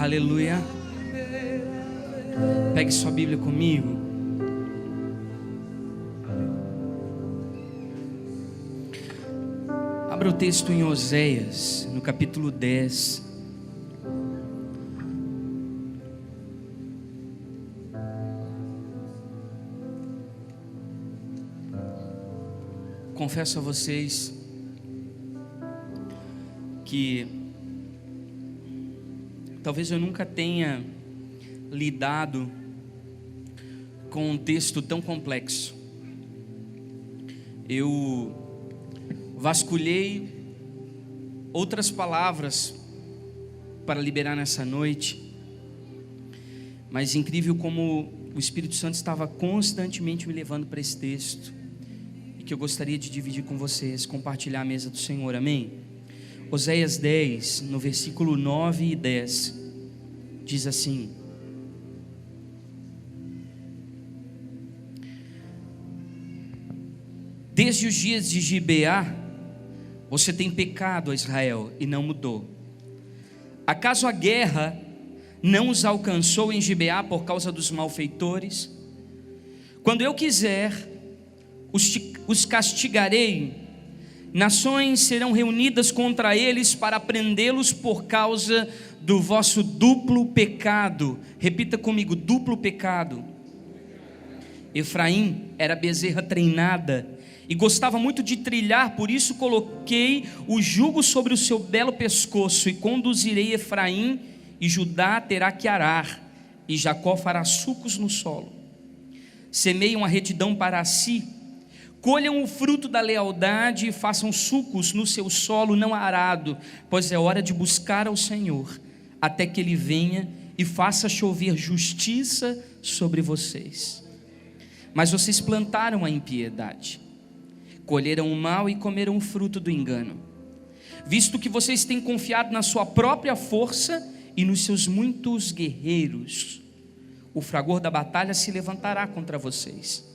Aleluia. Pegue sua Bíblia comigo. Abra o texto em Oséias, no capítulo 10. Confesso a vocês que talvez eu nunca tenha lidado com um texto tão complexo. Eu vasculhei outras palavras para liberar nessa noite, mas incrível como o Espírito Santo estava constantemente me levando para esse texto, e que eu gostaria de dividir com vocês, compartilhar a mesa do Senhor, amém? Oséias 10, no versículo 9 e 10, diz assim: desde os dias de Gibeá, você tem pecado, a Israel, e não mudou. Acaso a guerra não os alcançou em Gibeá por causa dos malfeitores? Quando eu quiser, os castigarei. Nações serão reunidas contra eles para prendê-los por causa do vosso duplo pecado. Repita comigo: duplo pecado. Efraim era bezerra treinada e gostava muito de trilhar, por isso coloquei o jugo sobre o seu belo pescoço, e conduzirei Efraim, e Judá terá que arar, e Jacó fará sulcos no solo. Semeiam a retidão para si, colham o fruto da lealdade, e façam sulcos no seu solo não arado, pois é hora de buscar ao Senhor, até que Ele venha e faça chover justiça sobre vocês. Mas vocês plantaram a impiedade, colheram o mal e comeram o fruto do engano. Visto que vocês têm confiado na sua própria força e nos seus muitos guerreiros, o fragor da batalha se levantará contra vocês,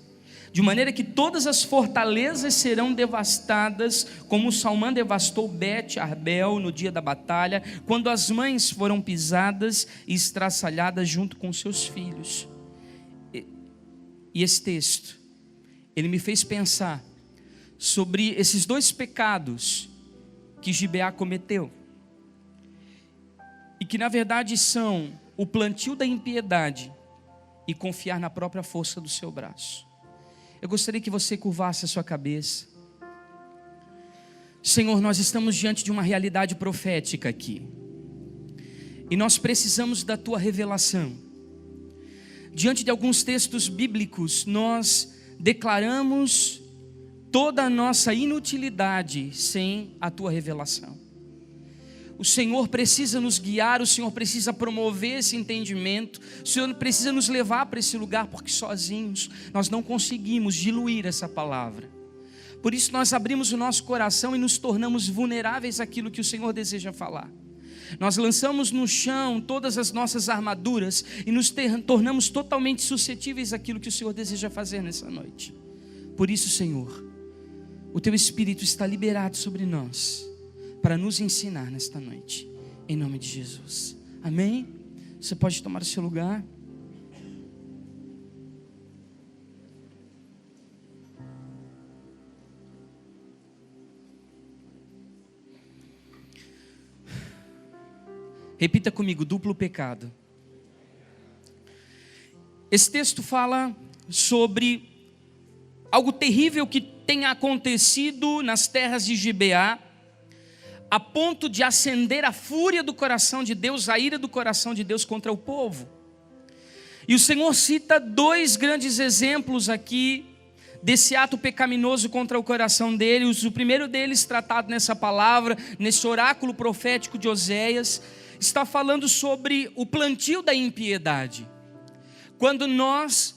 de maneira que todas as fortalezas serão devastadas, como Salmã devastou Bet-Arbel no dia da batalha, quando as mães foram pisadas e estraçalhadas junto com seus filhos. E esse texto, ele me fez pensar sobre esses dois pecados que Gibeá cometeu, e que na verdade são o plantio da impiedade e confiar na própria força do seu braço. Eu gostaria que você curvasse a sua cabeça. Senhor, nós estamos diante de uma realidade profética aqui, e nós precisamos da tua revelação. Diante de alguns textos bíblicos, nós declaramos toda a nossa inutilidade sem a tua revelação. O Senhor precisa nos guiar, o Senhor precisa promover esse entendimento, o Senhor precisa nos levar para esse lugar, porque sozinhos nós não conseguimos diluir essa palavra. Por isso nós abrimos o nosso coração e nos tornamos vulneráveis àquilo que o Senhor deseja falar. Nós lançamos no chão todas as nossas armaduras e nos tornamos totalmente suscetíveis àquilo que o Senhor deseja fazer nessa noite. Por isso, Senhor, o teu Espírito está liberado sobre nós para nos ensinar nesta noite, em nome de Jesus, amém? Você pode tomar o seu lugar. Repita comigo: duplo pecado. Esse texto fala sobre algo terrível que tem acontecido nas terras de Gibeá, a ponto de acender a fúria do coração de Deus, a ira do coração de Deus contra o povo. E o Senhor cita dois grandes exemplos aqui desse ato pecaminoso contra o coração deles. O primeiro deles, tratado nessa palavra, nesse oráculo profético de Oséias, está falando sobre o plantio da impiedade. Quando nós,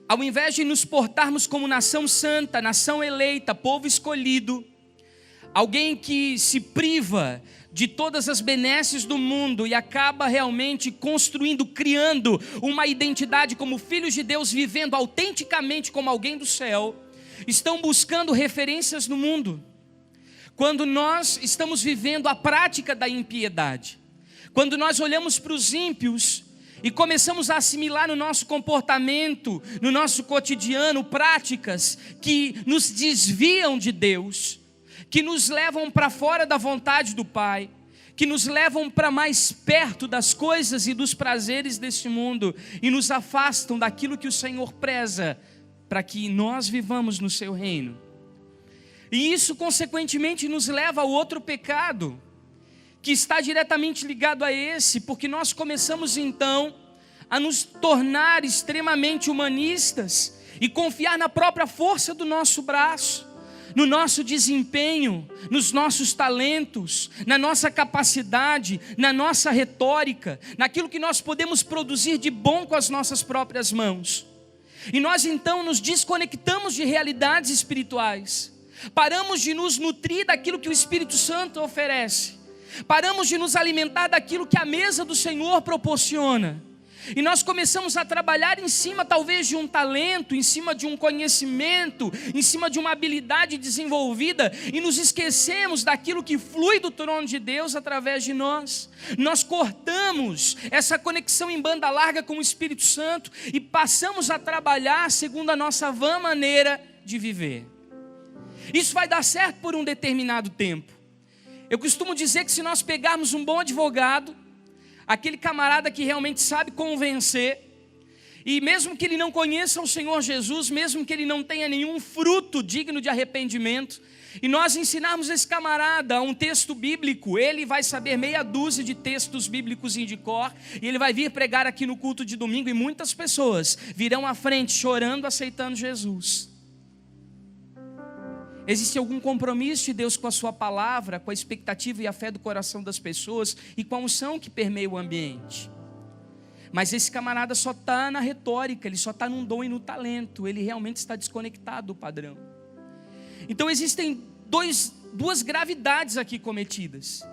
ao invés de nos portarmos como nação santa, nação eleita, povo escolhido, alguém que se priva de todas as benesses do mundo e acaba realmente construindo, criando uma identidade como filhos de Deus, vivendo autenticamente como alguém do céu, estão buscando referências no mundo. Quando nós estamos vivendo a prática da impiedade, Quando nós olhamos para os ímpios e começamos a assimilar no nosso comportamento, no nosso cotidiano, práticas que nos desviam de Deus, que nos levam para fora da vontade do Pai, que nos levam para mais perto das coisas e dos prazeres deste mundo e nos afastam daquilo que o Senhor preza para que nós vivamos no seu reino. E isso consequentemente nos leva ao outro pecado, que está diretamente ligado a esse, porque nós começamos então a nos tornar extremamente humanistas e confiar na própria força do nosso braço, no nosso desempenho, nos nossos talentos, na nossa capacidade, na nossa retórica, naquilo que nós podemos produzir de bom com as nossas próprias mãos. E nós então nos desconectamos de realidades espirituais, paramos de nos nutrir daquilo que o Espírito Santo oferece, paramos de nos alimentar daquilo que a mesa do Senhor proporciona, e nós começamos a trabalhar em cima talvez de um talento, em cima de um conhecimento, em cima de uma habilidade desenvolvida, e nos esquecemos daquilo que flui do trono de Deus através de nós. Nós cortamos essa conexão em banda larga com o Espírito Santo e passamos a trabalhar segundo a nossa vã maneira de viver. Isso vai dar certo por um determinado tempo. Eu costumo dizer que se nós pegarmos um bom advogado, aquele camarada que realmente sabe convencer, e mesmo que ele não conheça o Senhor Jesus, mesmo que ele não tenha nenhum fruto digno de arrependimento, e nós ensinarmos esse camarada um texto bíblico, ele vai saber meia dúzia de textos bíblicos de cor, e ele vai vir pregar aqui no culto de domingo, e muitas pessoas virão à frente chorando, aceitando Jesus. Existe algum compromisso de Deus com a sua palavra, com a expectativa e a fé do coração das pessoas e com a unção que permeia o ambiente. Mas esse camarada só está na retórica, ele só está num dom e no talento, ele realmente está desconectado do padrão. Então existem duas gravidades aqui cometidas.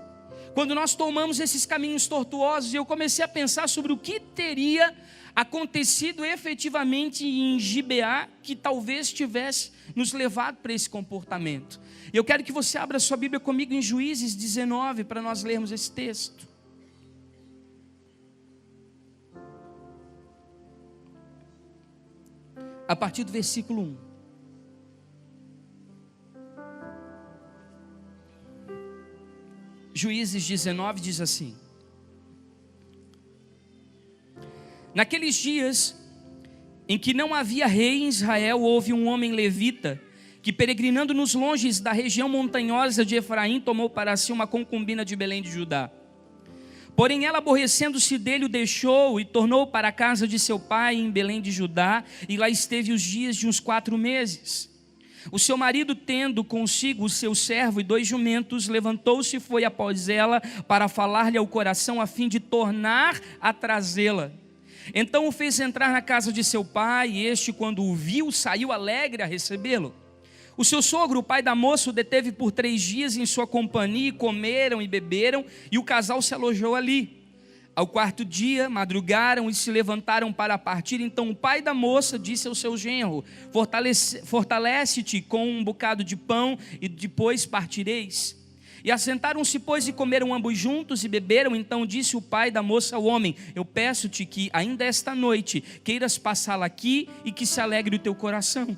Quando nós tomamos esses caminhos tortuosos, eu comecei a pensar sobre o que teria acontecido efetivamente em Gibeá, que talvez tivesse nos levado para esse comportamento. Eu quero que você abra sua Bíblia comigo em Juízes 19, para nós lermos esse texto. A partir do versículo 1. Juízes 19 diz assim: naqueles dias em que não havia rei em Israel, houve um homem levita que, peregrinando nos longes da região montanhosa de Efraim, tomou para si uma concubina de Belém de Judá. Porém ela, aborrecendo-se dele, o deixou e tornou para a casa de seu pai em Belém de Judá, e lá esteve os dias de uns 4 meses. O seu marido, tendo consigo o seu servo e 2 jumentos, levantou-se e foi após ela para falar-lhe ao coração, a fim de tornar a trazê-la. Então o fez entrar na casa de seu pai, e este, quando o viu, saiu alegre a recebê-lo. O seu sogro, o pai da moça, o deteve por 3 dias em sua companhia, e comeram e beberam, e o casal se alojou ali. Ao 4º dia, madrugaram e se levantaram para partir. Então o pai da moça disse ao seu genro: fortalece-te com um bocado de pão, e depois partireis. E assentaram-se, pois, e comeram ambos juntos e beberam. Então disse o pai da moça ao homem: eu peço-te que ainda esta noite queiras passá-la aqui, e que se alegre o teu coração.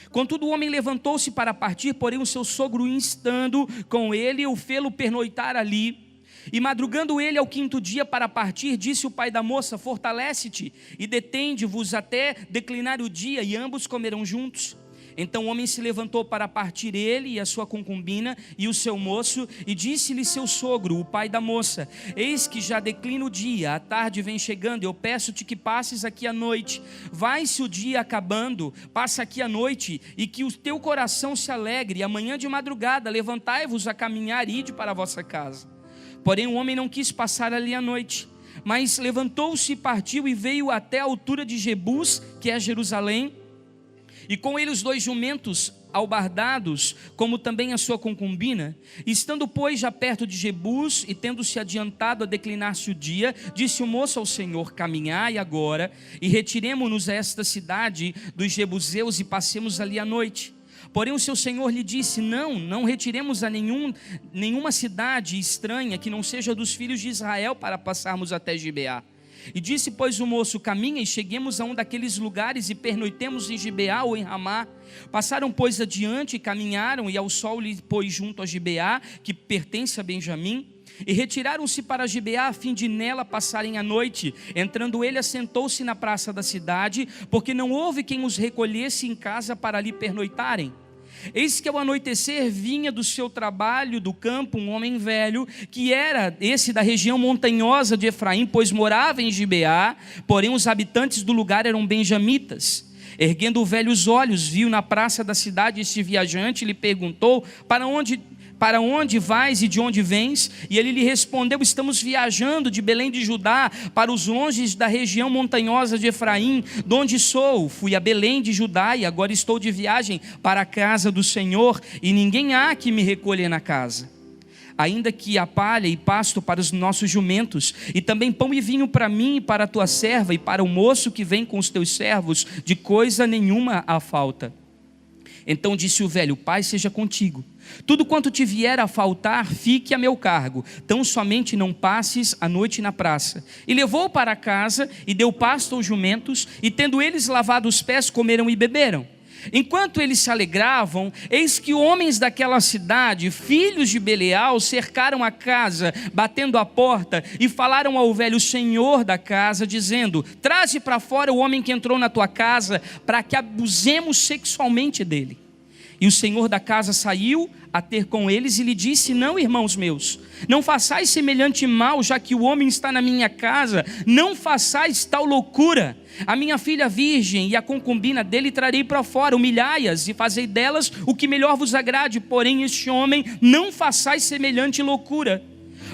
Contudo o homem levantou-se para partir, porém o seu sogro, instando com ele, o fê-lo pernoitar ali. E madrugando ele ao 5º dia para partir, disse o pai da moça: fortalece-te e detende-vos até declinar o dia. E ambos comerão juntos. Então o homem se levantou para partir, ele e a sua concubina e o seu moço, e disse-lhe seu sogro, o pai da moça: eis que já declina o dia, a tarde vem chegando, eu peço-te que passes aqui a noite. Vai-se o dia acabando, passa aqui a noite, e que o teu coração se alegre, e amanhã de madrugada levantai-vos a caminhar e ide para a vossa casa. Porém o homem não quis passar ali a noite, mas levantou-se e partiu, e veio até a altura de Jebus, que é Jerusalém, e com ele os 2 jumentos albardados, como também a sua concubina. Estando, pois, já perto de Jebus, e tendo-se adiantado a declinar-se o dia, disse o moço ao Senhor: caminhai agora, e retiremo-nos a esta cidade dos jebuseus, e passemos ali a noite. Porém o seu senhor lhe disse: não retiremos a nenhuma cidade estranha que não seja dos filhos de Israel para passarmos até Gibeá. E disse, pois, o moço: caminha e cheguemos a um daqueles lugares e pernoitemos em Gibeá ou em Ramá. Passaram, pois, adiante e caminharam, e ao sol lhe pôs junto a Gibeá, que pertence a Benjamim. E retiraram-se para Gibeá, a fim de nela passarem a noite. Entrando ele, assentou-se na praça da cidade, porque não houve quem os recolhesse em casa para ali pernoitarem. Eis que ao anoitecer vinha do seu trabalho do campo um homem velho, que era esse da região montanhosa de Efraim, pois morava em Gibeá, porém os habitantes do lugar eram benjamitas. Erguendo o velho os olhos, viu na praça da cidade este viajante e lhe perguntou: para onde vais e de onde vens? E ele lhe respondeu: estamos viajando de Belém de Judá para os longes da região montanhosa de Efraim, de onde sou. Fui a Belém de Judá e agora estou de viagem para a casa do Senhor, e ninguém há que me recolha na casa. Ainda que há palha e pasto para os nossos jumentos, e também pão e vinho para mim e para a tua serva, e para o moço que vem com os teus servos, de coisa nenhuma há falta. Então disse o velho: Pai seja contigo. Tudo quanto te vier a faltar, fique a meu cargo. Tão somente não passes a noite na praça. E levou para casa, e deu pasto aos jumentos, e tendo eles lavado os pés, comeram e beberam. Enquanto eles se alegravam, eis que homens daquela cidade, filhos de Belial, cercaram a casa, batendo a porta, e falaram ao velho senhor da casa, dizendo: traze para fora o homem que entrou na tua casa, para que abusemos sexualmente dele. E o senhor da casa saiu a ter com eles e lhe disse: não, irmãos meus, não façais semelhante mal, já que o homem está na minha casa, não façais tal loucura. A minha filha virgem e a concubina dele trarei para fora, humilhai-as e fazei delas o que melhor vos agrade, porém este homem não façais semelhante loucura.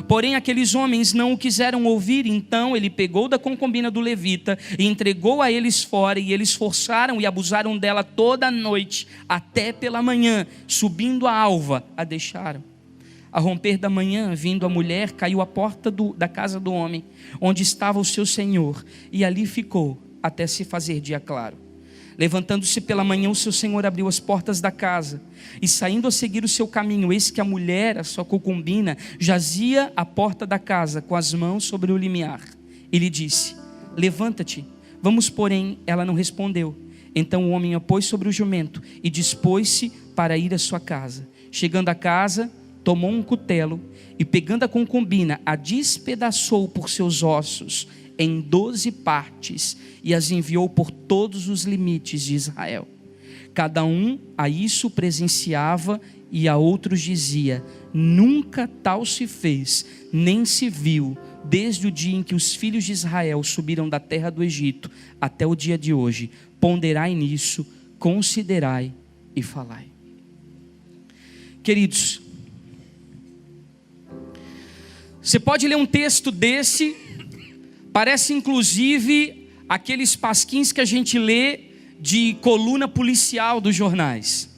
Porém aqueles homens não o quiseram ouvir. Então ele pegou da concubina do levita e entregou a eles fora, e eles forçaram e abusaram dela toda a noite, até pela manhã, subindo a alva, a deixaram. A romper da manhã, vindo a mulher, caiu à porta da casa do homem, onde estava o seu senhor, e ali ficou até se fazer dia claro. Levantando-se pela manhã, o seu senhor abriu as portas da casa, e saindo a seguir o seu caminho, eis que a mulher, a sua concubina, jazia à porta da casa, com as mãos sobre o limiar. E lhe disse: levanta-te, vamos. Porém ela não respondeu. Então o homem a pôs sobre o jumento, e dispôs-se para ir à sua casa. Chegando à casa, tomou um cutelo, e pegando a concubina, a despedaçou por seus ossos, em 12 partes, e as enviou por todos os limites de Israel. Cada um a isso presenciava, e a outros dizia: nunca tal se fez, nem se viu, desde o dia em que os filhos de Israel subiram da terra do Egito, até o dia de hoje. Ponderai nisso, considerai e falai. Queridos, você pode ler um texto desse, parece inclusive aqueles pasquins que a gente lê de coluna policial dos jornais.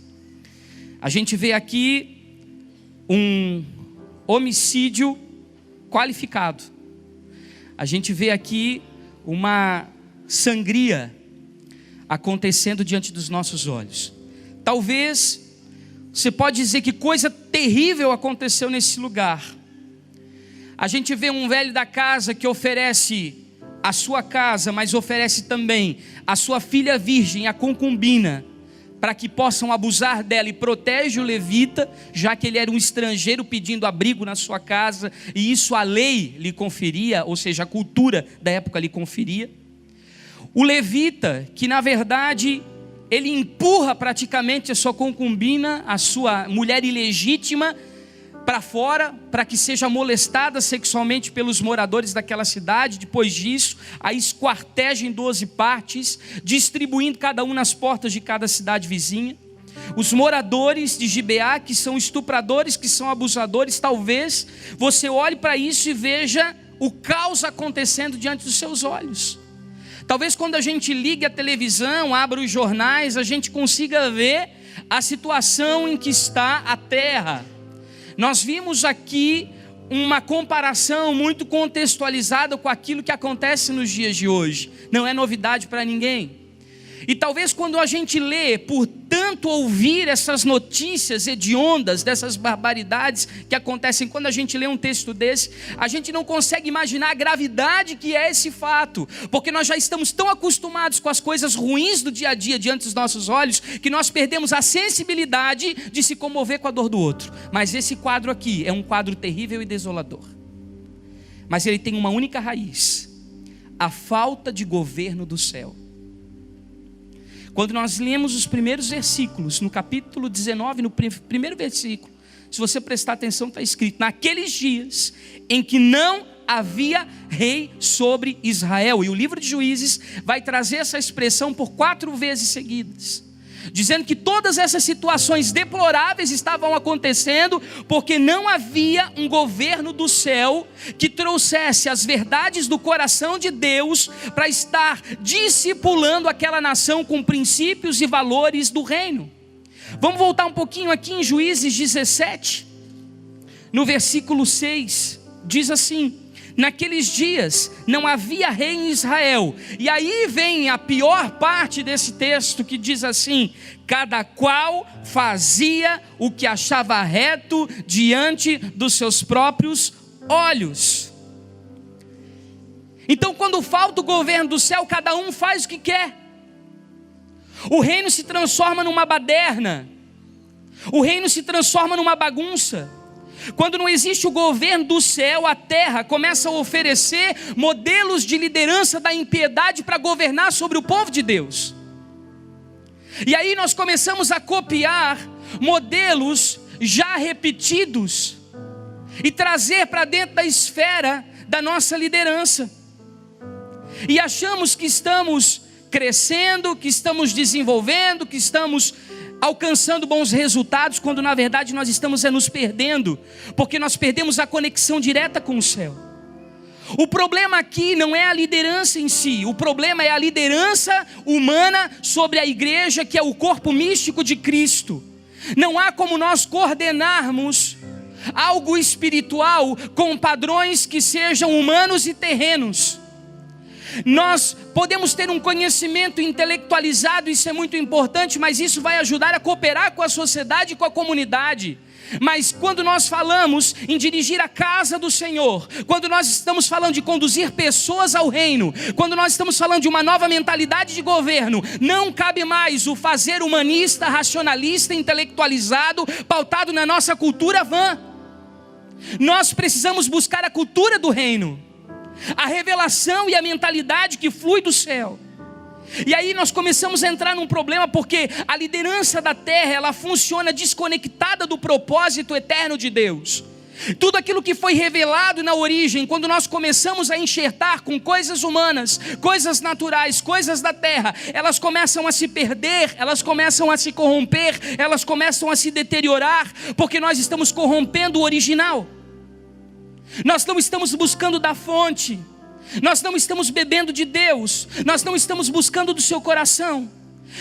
A gente vê aqui um homicídio qualificado. A gente vê aqui uma sangria acontecendo diante dos nossos olhos. Talvez você pode dizer: que coisa terrível aconteceu nesse lugar. A gente vê um velho da casa que oferece a sua casa, mas oferece também a sua filha virgem, a concubina, para que possam abusar dela, e protege o levita, já que ele era um estrangeiro pedindo abrigo na sua casa, e isso a lei lhe conferia, ou seja, a cultura da época lhe conferia. O levita, que na verdade ele empurra praticamente a sua concubina, a sua mulher ilegítima, para fora, para que seja molestada sexualmente pelos moradores daquela cidade. Depois disso, a esquarteja em 12 partes, distribuindo cada um nas portas de cada cidade vizinha. Os moradores de Gibeá, que são estupradores, que são abusadores, talvez você olhe para isso e veja o caos acontecendo diante dos seus olhos. Talvez quando a gente ligue a televisão, abra os jornais, a gente consiga ver a situação em que está a terra. Nós vimos aqui uma comparação muito contextualizada com aquilo que acontece nos dias de hoje. Não é novidade para ninguém. E talvez quando a gente lê, por tanto ouvir essas notícias hediondas, dessas barbaridades que acontecem quando a gente lê um texto desse, a gente não consegue imaginar a gravidade que é esse fato, porque nós já estamos tão acostumados com as coisas ruins do dia a dia diante dos nossos olhos, que nós perdemos a sensibilidade de se comover com a dor do outro. Mas esse quadro aqui é um quadro terrível e desolador, mas ele tem uma única raiz: a falta de governo do céu. Quando nós lemos os primeiros versículos, no capítulo 19, no primeiro versículo, se você prestar atenção, está escrito: naqueles dias em que não havia rei sobre Israel. E o livro de Juízes vai trazer essa expressão por 4 vezes seguidas, dizendo que todas essas situações deploráveis estavam acontecendo porque não havia um governo do céu que trouxesse as verdades do coração de Deus para estar discipulando aquela nação com princípios e valores do reino. Vamos voltar um pouquinho aqui em Juízes 17, no versículo 6, diz assim: naqueles dias não havia rei em Israel. E aí vem a pior parte desse texto, que diz assim: cada qual fazia o que achava reto diante dos seus próprios olhos. Então, quando falta o governo do céu, cada um faz o que quer. O reino se transforma numa baderna, o reino se transforma numa bagunça. Quando não existe o governo do céu, a terra começa a oferecer modelos de liderança da impiedade para governar sobre o povo de Deus. E aí nós começamos a copiar modelos já repetidos e trazer para dentro da esfera da nossa liderança. E achamos que estamos crescendo, que estamos desenvolvendo, que estamos alcançando bons resultados, quando na verdade nós estamos nos perdendo, porque nós perdemos a conexão direta com o céu. O problema aqui não é a liderança em si, o problema é a liderança humana sobre a igreja, que é o corpo místico de Cristo. Não há como nós coordenarmos algo espiritual com padrões que sejam humanos e terrenos. Nós podemos ter um conhecimento intelectualizado, isso é muito importante, mas isso vai ajudar a cooperar com a sociedade e com a comunidade. Mas quando nós falamos em dirigir a casa do Senhor, quando nós estamos falando de conduzir pessoas ao reino, quando nós estamos falando de uma nova mentalidade de governo, não cabe mais o fazer humanista, racionalista, intelectualizado, pautado na nossa cultura vã. Nós precisamos buscar a cultura do reino, a revelação e a mentalidade que flui do céu. E aí nós começamos a entrar num problema, porque a liderança da terra, ela funciona desconectada do propósito eterno de Deus. Tudo aquilo que foi revelado na origem, quando nós começamos a enxertar com coisas humanas, coisas naturais, coisas da terra, elas começam a se perder, elas começam a se corromper, elas começam a se deteriorar, porque nós estamos corrompendo o original. Nós não estamos buscando da fonte, nós não estamos bebendo de Deus, nós não estamos buscando do seu coração.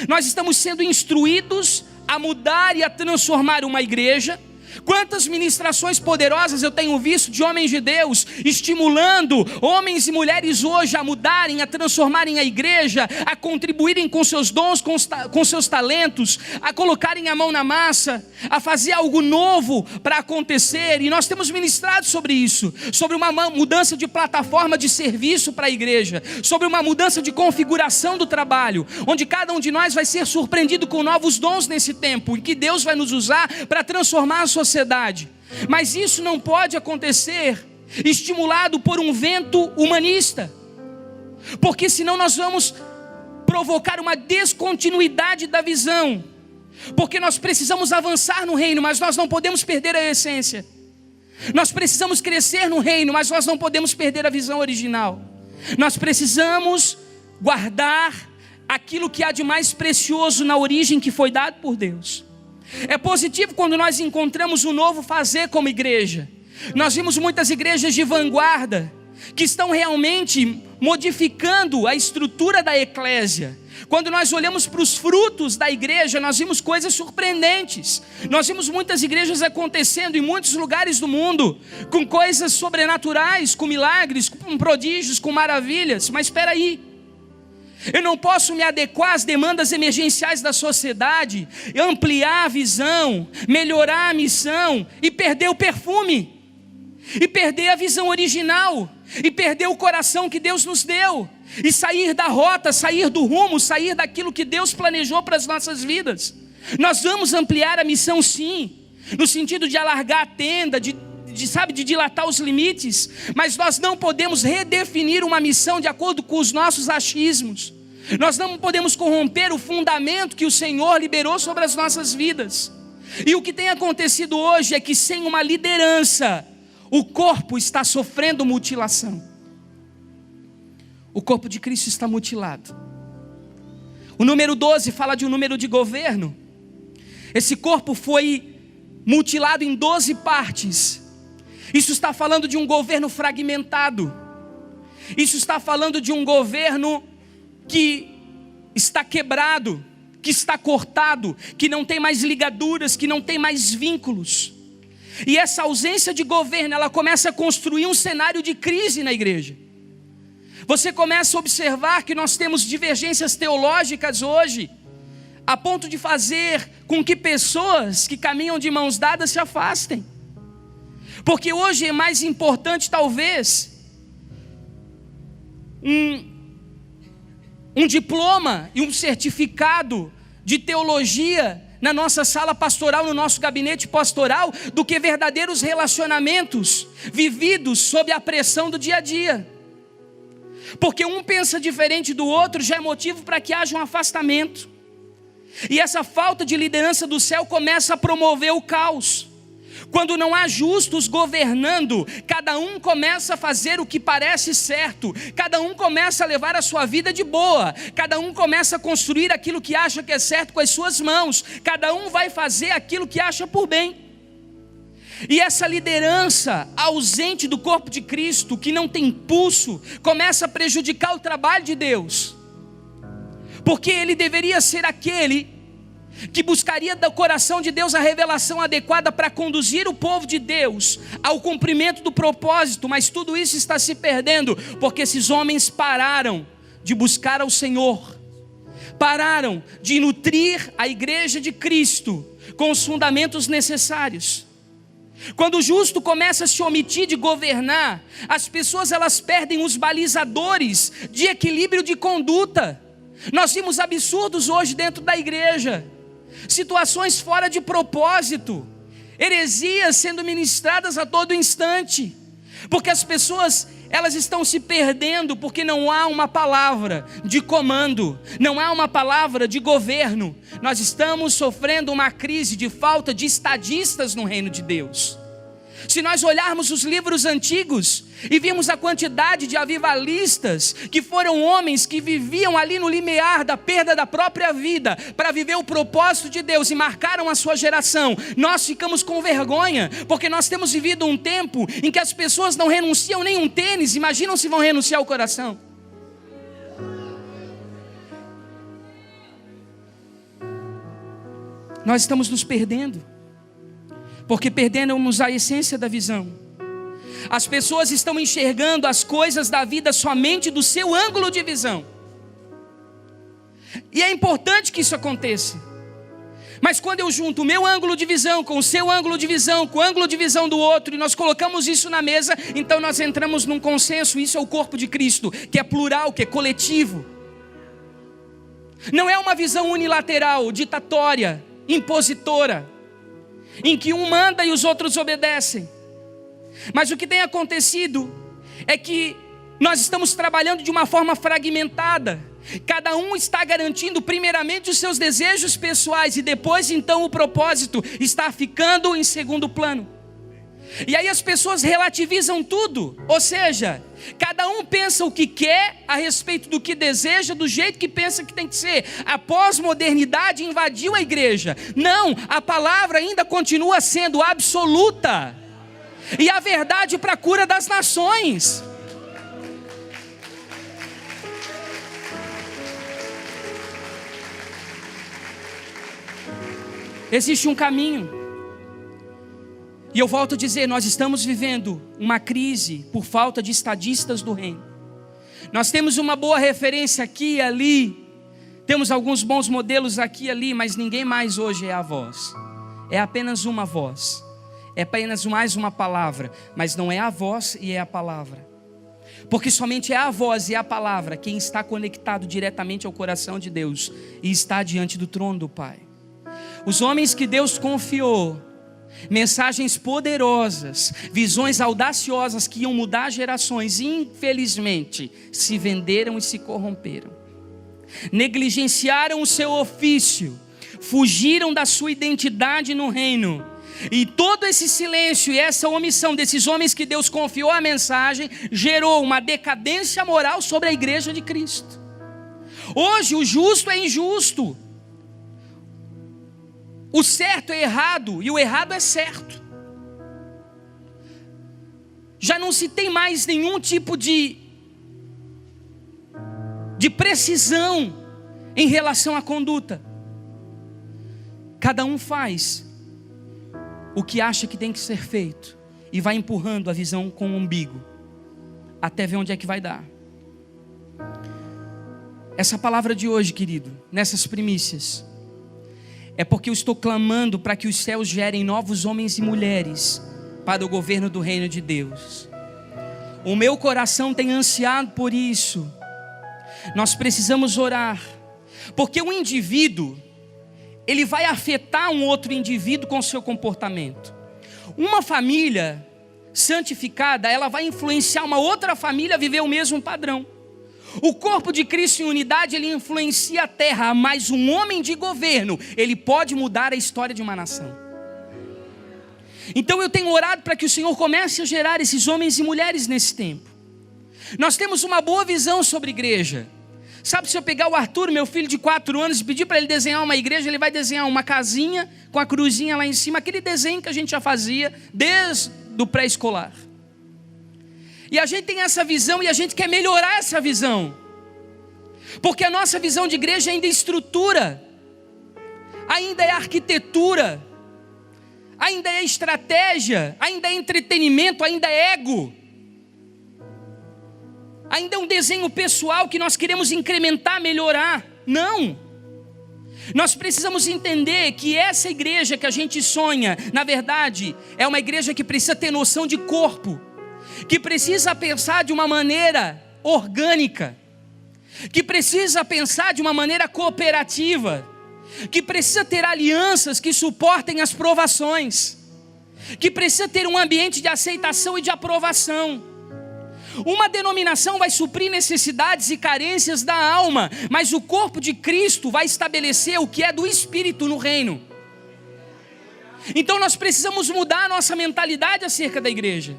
Nós estamos sendo instruídos a mudar e a transformar uma igreja. Quantas ministrações poderosas eu tenho visto de homens de Deus estimulando homens e mulheres hoje a mudarem, a transformarem a igreja, a contribuírem com seus dons, com seus talentos, a colocarem a mão na massa, a fazer algo novo para acontecer. E nós temos ministrado sobre isso, sobre uma mudança de plataforma de serviço para a igreja, sobre uma mudança de configuração do trabalho, onde cada um de nós vai ser surpreendido com novos dons nesse tempo, em que Deus vai nos usar para transformar a sociedade. Mas isso não pode acontecer estimulado por um vento humanista, porque senão nós vamos provocar uma descontinuidade da visão, porque nós precisamos avançar no reino, mas nós não podemos perder a essência. Nós precisamos crescer no reino, mas nós não podemos perder a visão original. Nós precisamos guardar aquilo que há de mais precioso na origem que foi dado por Deus. É positivo quando nós encontramos um novo fazer como igreja. Nós vimos muitas igrejas de vanguarda que estão realmente modificando a estrutura da eclésia. Quando nós olhamos para os frutos da igreja, nós vimos coisas surpreendentes. Nós vimos muitas igrejas acontecendo em muitos lugares do mundo, com coisas sobrenaturais, com milagres, com prodígios, com maravilhas. Mas espera aí, Eu não posso me adequar às demandas emergenciais da sociedade, ampliar a visão, melhorar a missão e perder o perfume, e perder a visão original, e perder o coração que Deus nos deu, e sair da rota, sair do rumo, sair daquilo que Deus planejou para as nossas vidas. Nós vamos ampliar a missão, sim, no sentido de alargar a tenda, de dilatar os limites, mas nós não podemos redefinir uma missão de acordo com os nossos achismos. Nós não podemos corromper o fundamento que o Senhor liberou sobre as nossas vidas. E o que tem acontecido hoje é que, sem uma liderança, o corpo está sofrendo mutilação. O corpo de Cristo está mutilado. O número 12 fala de um número de governo. Esse corpo foi mutilado em 12 partes. Isso está falando de um governo fragmentado. Isso está falando de um governo que está quebrado, que está cortado, que não tem mais ligaduras, que não tem mais vínculos. E essa ausência de governo, ela começa a construir um cenário de crise na igreja. Você começa a observar que nós temos divergências teológicas hoje, a ponto de fazer com que pessoas que caminham de mãos dadas se afastem. Porque hoje é mais importante, talvez, um diploma e um certificado de teologia na nossa sala pastoral, no nosso gabinete pastoral, do que verdadeiros relacionamentos vividos sob a pressão do dia a dia. Porque um pensa diferente do outro já é motivo para que haja um afastamento. E essa falta de liderança do céu começa a promover o caos. Quando não há justos governando, cada um começa a fazer o que parece certo, cada um começa a levar a sua vida de boa, cada um começa a construir aquilo que acha que é certo com as suas mãos, cada um vai fazer aquilo que acha por bem. E essa liderança ausente do corpo de Cristo, que não tem impulso, começa a prejudicar o trabalho de Deus, porque ele deveria ser aquele que buscaria do coração de Deus a revelação adequada para conduzir o povo de Deus ao cumprimento do propósito, mas tudo isso está se perdendo, porque esses homens pararam de buscar ao Senhor, pararam de nutrir a igreja de Cristo com os fundamentos necessários. Quando o justo começa a se omitir de governar, as pessoas elas perdem os balizadores de equilíbrio de conduta. Nós vimos absurdos hoje dentro da igreja, situações fora de propósito, heresias sendo ministradas a todo instante, porque as pessoas elas estão se perdendo, porque não há uma palavra de comando, não há uma palavra de governo. Nós estamos sofrendo uma crise de falta de estadistas no reino de Deus. Se nós olharmos os livros antigos e vimos a quantidade de avivalistas, que foram homens que viviam ali no limiar da perda da própria vida, para viver o propósito de Deus e marcaram a sua geração, nós ficamos com vergonha, porque nós temos vivido um tempo em que as pessoas não renunciam nem um tênis, imaginam se vão renunciar ao coração. Nós estamos nos perdendo, porque perdemos a essência da visão. As pessoas estão enxergando as coisas da vida somente do seu ângulo de visão. E é importante que isso aconteça. Mas quando eu junto o meu ângulo de visão com o seu ângulo de visão, com o ângulo de visão do outro, e nós colocamos isso na mesa, então nós entramos num consenso. Isso é o corpo de Cristo, que é plural, que é coletivo. Não é uma visão unilateral, ditatória, impositora, em que um manda e os outros obedecem. Mas o que tem acontecido é que nós estamos trabalhando de uma forma fragmentada. Cada um está garantindo primeiramente os seus desejos pessoais, e depois então o propósito está ficando em segundo plano. E aí as pessoas relativizam tudo, ou seja, cada um pensa o que quer a respeito do que deseja, do jeito que pensa que tem que ser. A pós-modernidade invadiu a igreja. Não, a palavra ainda continua sendo absoluta, e a verdade para a cura das nações. Existe um caminho. E eu volto a dizer, nós estamos vivendo uma crise por falta de estadistas do reino. Nós temos uma boa referência aqui e ali, temos alguns bons modelos aqui e ali, mas ninguém mais hoje é a voz. É apenas uma voz, é apenas mais uma palavra, mas não é a voz e é a palavra. Porque somente é a voz e a palavra quem está conectado diretamente ao coração de Deus e está diante do trono do Pai. Os homens que Deus confiou mensagens poderosas, visões audaciosas que iam mudar gerações, infelizmente se venderam e se corromperam, negligenciaram o seu ofício, fugiram da sua identidade no reino. E todo esse silêncio e essa omissão desses homens que Deus confiou a mensagem gerou uma decadência moral sobre a igreja de Cristo. Hoje o justo é injusto, o certo é errado e o errado é certo. Já não se tem mais nenhum tipo de precisão em relação à conduta. Cada um faz o que acha que tem que ser feito e vai empurrando a visão com o umbigo até ver onde é que vai dar. Essa palavra de hoje, querido, nessas primícias, é porque eu estou clamando para que os céus gerem novos homens e mulheres para o governo do reino de Deus. O meu coração tem ansiado por isso. Nós precisamos orar, porque o indivíduo, ele vai afetar um outro indivíduo com o seu comportamento. Uma família santificada, ela vai influenciar uma outra família a viver o mesmo padrão. O corpo de Cristo em unidade, ele influencia a terra, mas um homem de governo, ele pode mudar a história de uma nação. Então eu tenho orado para que o Senhor comece a gerar esses homens e mulheres nesse tempo. Nós temos uma boa visão sobre igreja. Sabe, se eu pegar o Arthur, meu filho de 4 anos, e pedir para ele desenhar uma igreja, ele vai desenhar uma casinha com a cruzinha lá em cima, aquele desenho que a gente já fazia desde o pré-escolar. E a gente tem essa visão e a gente quer melhorar essa visão, porque a nossa visão de igreja ainda é estrutura, ainda é arquitetura, ainda é estratégia, ainda é entretenimento, ainda é ego, ainda é um desenho pessoal que nós queremos incrementar, melhorar. Não, nós precisamos entender que essa igreja que a gente sonha, na verdade, é uma igreja que precisa ter noção de corpo, que precisa pensar de uma maneira orgânica, que precisa pensar de uma maneira cooperativa, que precisa ter alianças que suportem as provações, que precisa ter um ambiente de aceitação e de aprovação. Uma denominação vai suprir necessidades e carências da alma, mas o corpo de Cristo vai estabelecer o que é do Espírito no reino. Então nós precisamos mudar a nossa mentalidade acerca da igreja.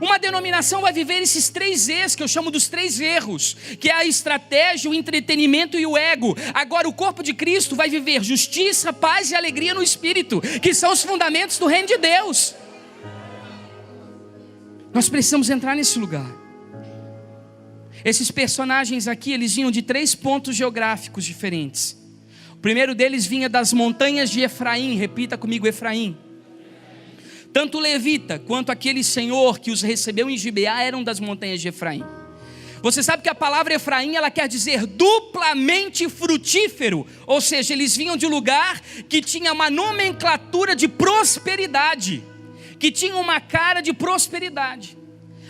Uma denominação vai viver esses 3 E's, que eu chamo dos 3 erros, que é a estratégia, o entretenimento e o ego. Agora o corpo de Cristo vai viver justiça, paz e alegria no Espírito, que são os fundamentos do reino de Deus. Nós precisamos entrar nesse lugar. Esses personagens aqui, eles vinham de 3 pontos geográficos diferentes. O primeiro deles vinha das montanhas de Efraim. Repita comigo, Efraim. Tanto o levita quanto aquele senhor que os recebeu em Gibeá eram das montanhas de Efraim. Você sabe que a palavra Efraim, ela quer dizer duplamente frutífero. Ou seja, eles vinham de um lugar que tinha uma nomenclatura de prosperidade, que tinha uma cara de prosperidade.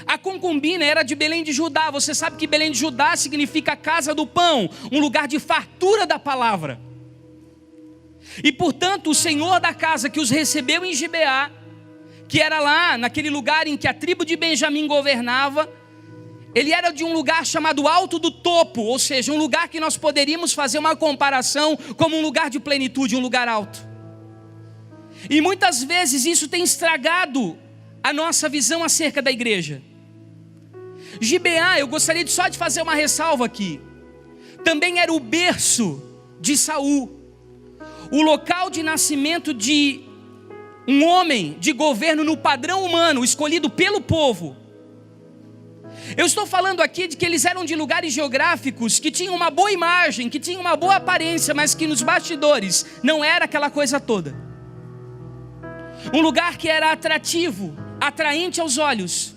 A concubina era de Belém de Judá. Você sabe que Belém de Judá significa casa do pão, um lugar de fartura da palavra. E portanto o senhor da casa que os recebeu em Gibeá, que era lá naquele lugar em que a tribo de Benjamim governava, ele era de um lugar chamado Alto do Topo, ou seja, um lugar que nós poderíamos fazer uma comparação como um lugar de plenitude, um lugar alto. E muitas vezes isso tem estragado a nossa visão acerca da igreja. Gibeá, eu gostaria só de fazer uma ressalva aqui, também era o berço de Saul, o local de nascimento de um homem de governo no padrão humano, escolhido pelo povo. Eu estou falando aqui de que eles eram de lugares geográficos que tinham uma boa imagem, que tinham uma boa aparência, mas que nos bastidores não era aquela coisa toda. Um lugar que era atrativo, atraente aos olhos.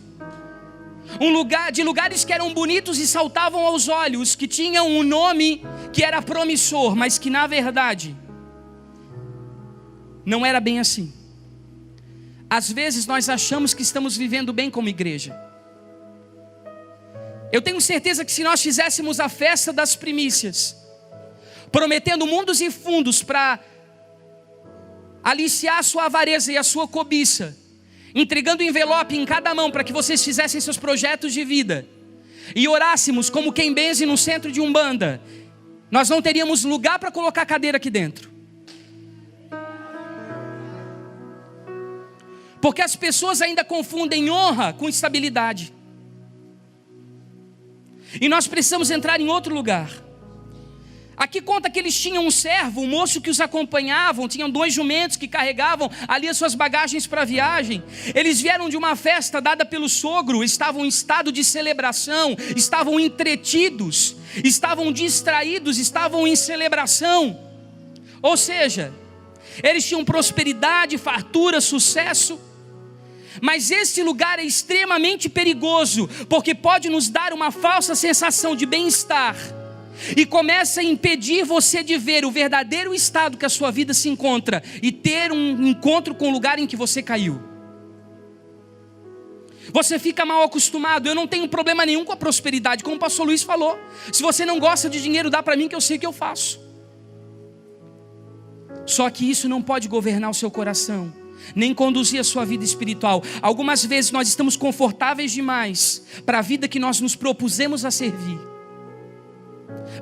de lugares que eram bonitos e saltavam aos olhos, que tinham um nome que era promissor, mas que na verdade não era bem assim. Às vezes nós achamos que estamos vivendo bem como igreja. Eu tenho certeza que se nós fizéssemos a festa das primícias, prometendo mundos e fundos para aliciar a sua avareza e a sua cobiça, entregando envelope em cada mão para que vocês fizessem seus projetos de vida, e orássemos como quem benze no centro de Umbanda, nós não teríamos lugar para colocar a cadeira aqui dentro. Porque as pessoas ainda confundem honra com estabilidade. E nós precisamos entrar em outro lugar. Aqui conta que eles tinham um servo, um moço que os acompanhavam, tinham 2 jumentos que carregavam ali as suas bagagens para a viagem. Eles vieram de uma festa dada pelo sogro, estavam em estado de celebração, estavam entretidos, estavam distraídos, estavam em celebração. Ou seja, eles tinham prosperidade, fartura, sucesso. Mas esse lugar é extremamente perigoso, porque pode nos dar uma falsa sensação de bem-estar e começa a impedir você de ver o verdadeiro estado que a sua vida se encontra e ter um encontro com o lugar em que você caiu. Você fica mal acostumado. Eu não tenho problema nenhum com a prosperidade, como o pastor Luiz falou. Se você não gosta de dinheiro, dá para mim que eu sei o que eu faço. Só que isso não pode governar o seu coração, nem conduzir a sua vida espiritual. Algumas vezes nós estamos confortáveis demais para a vida que nós nos propusemos a servir,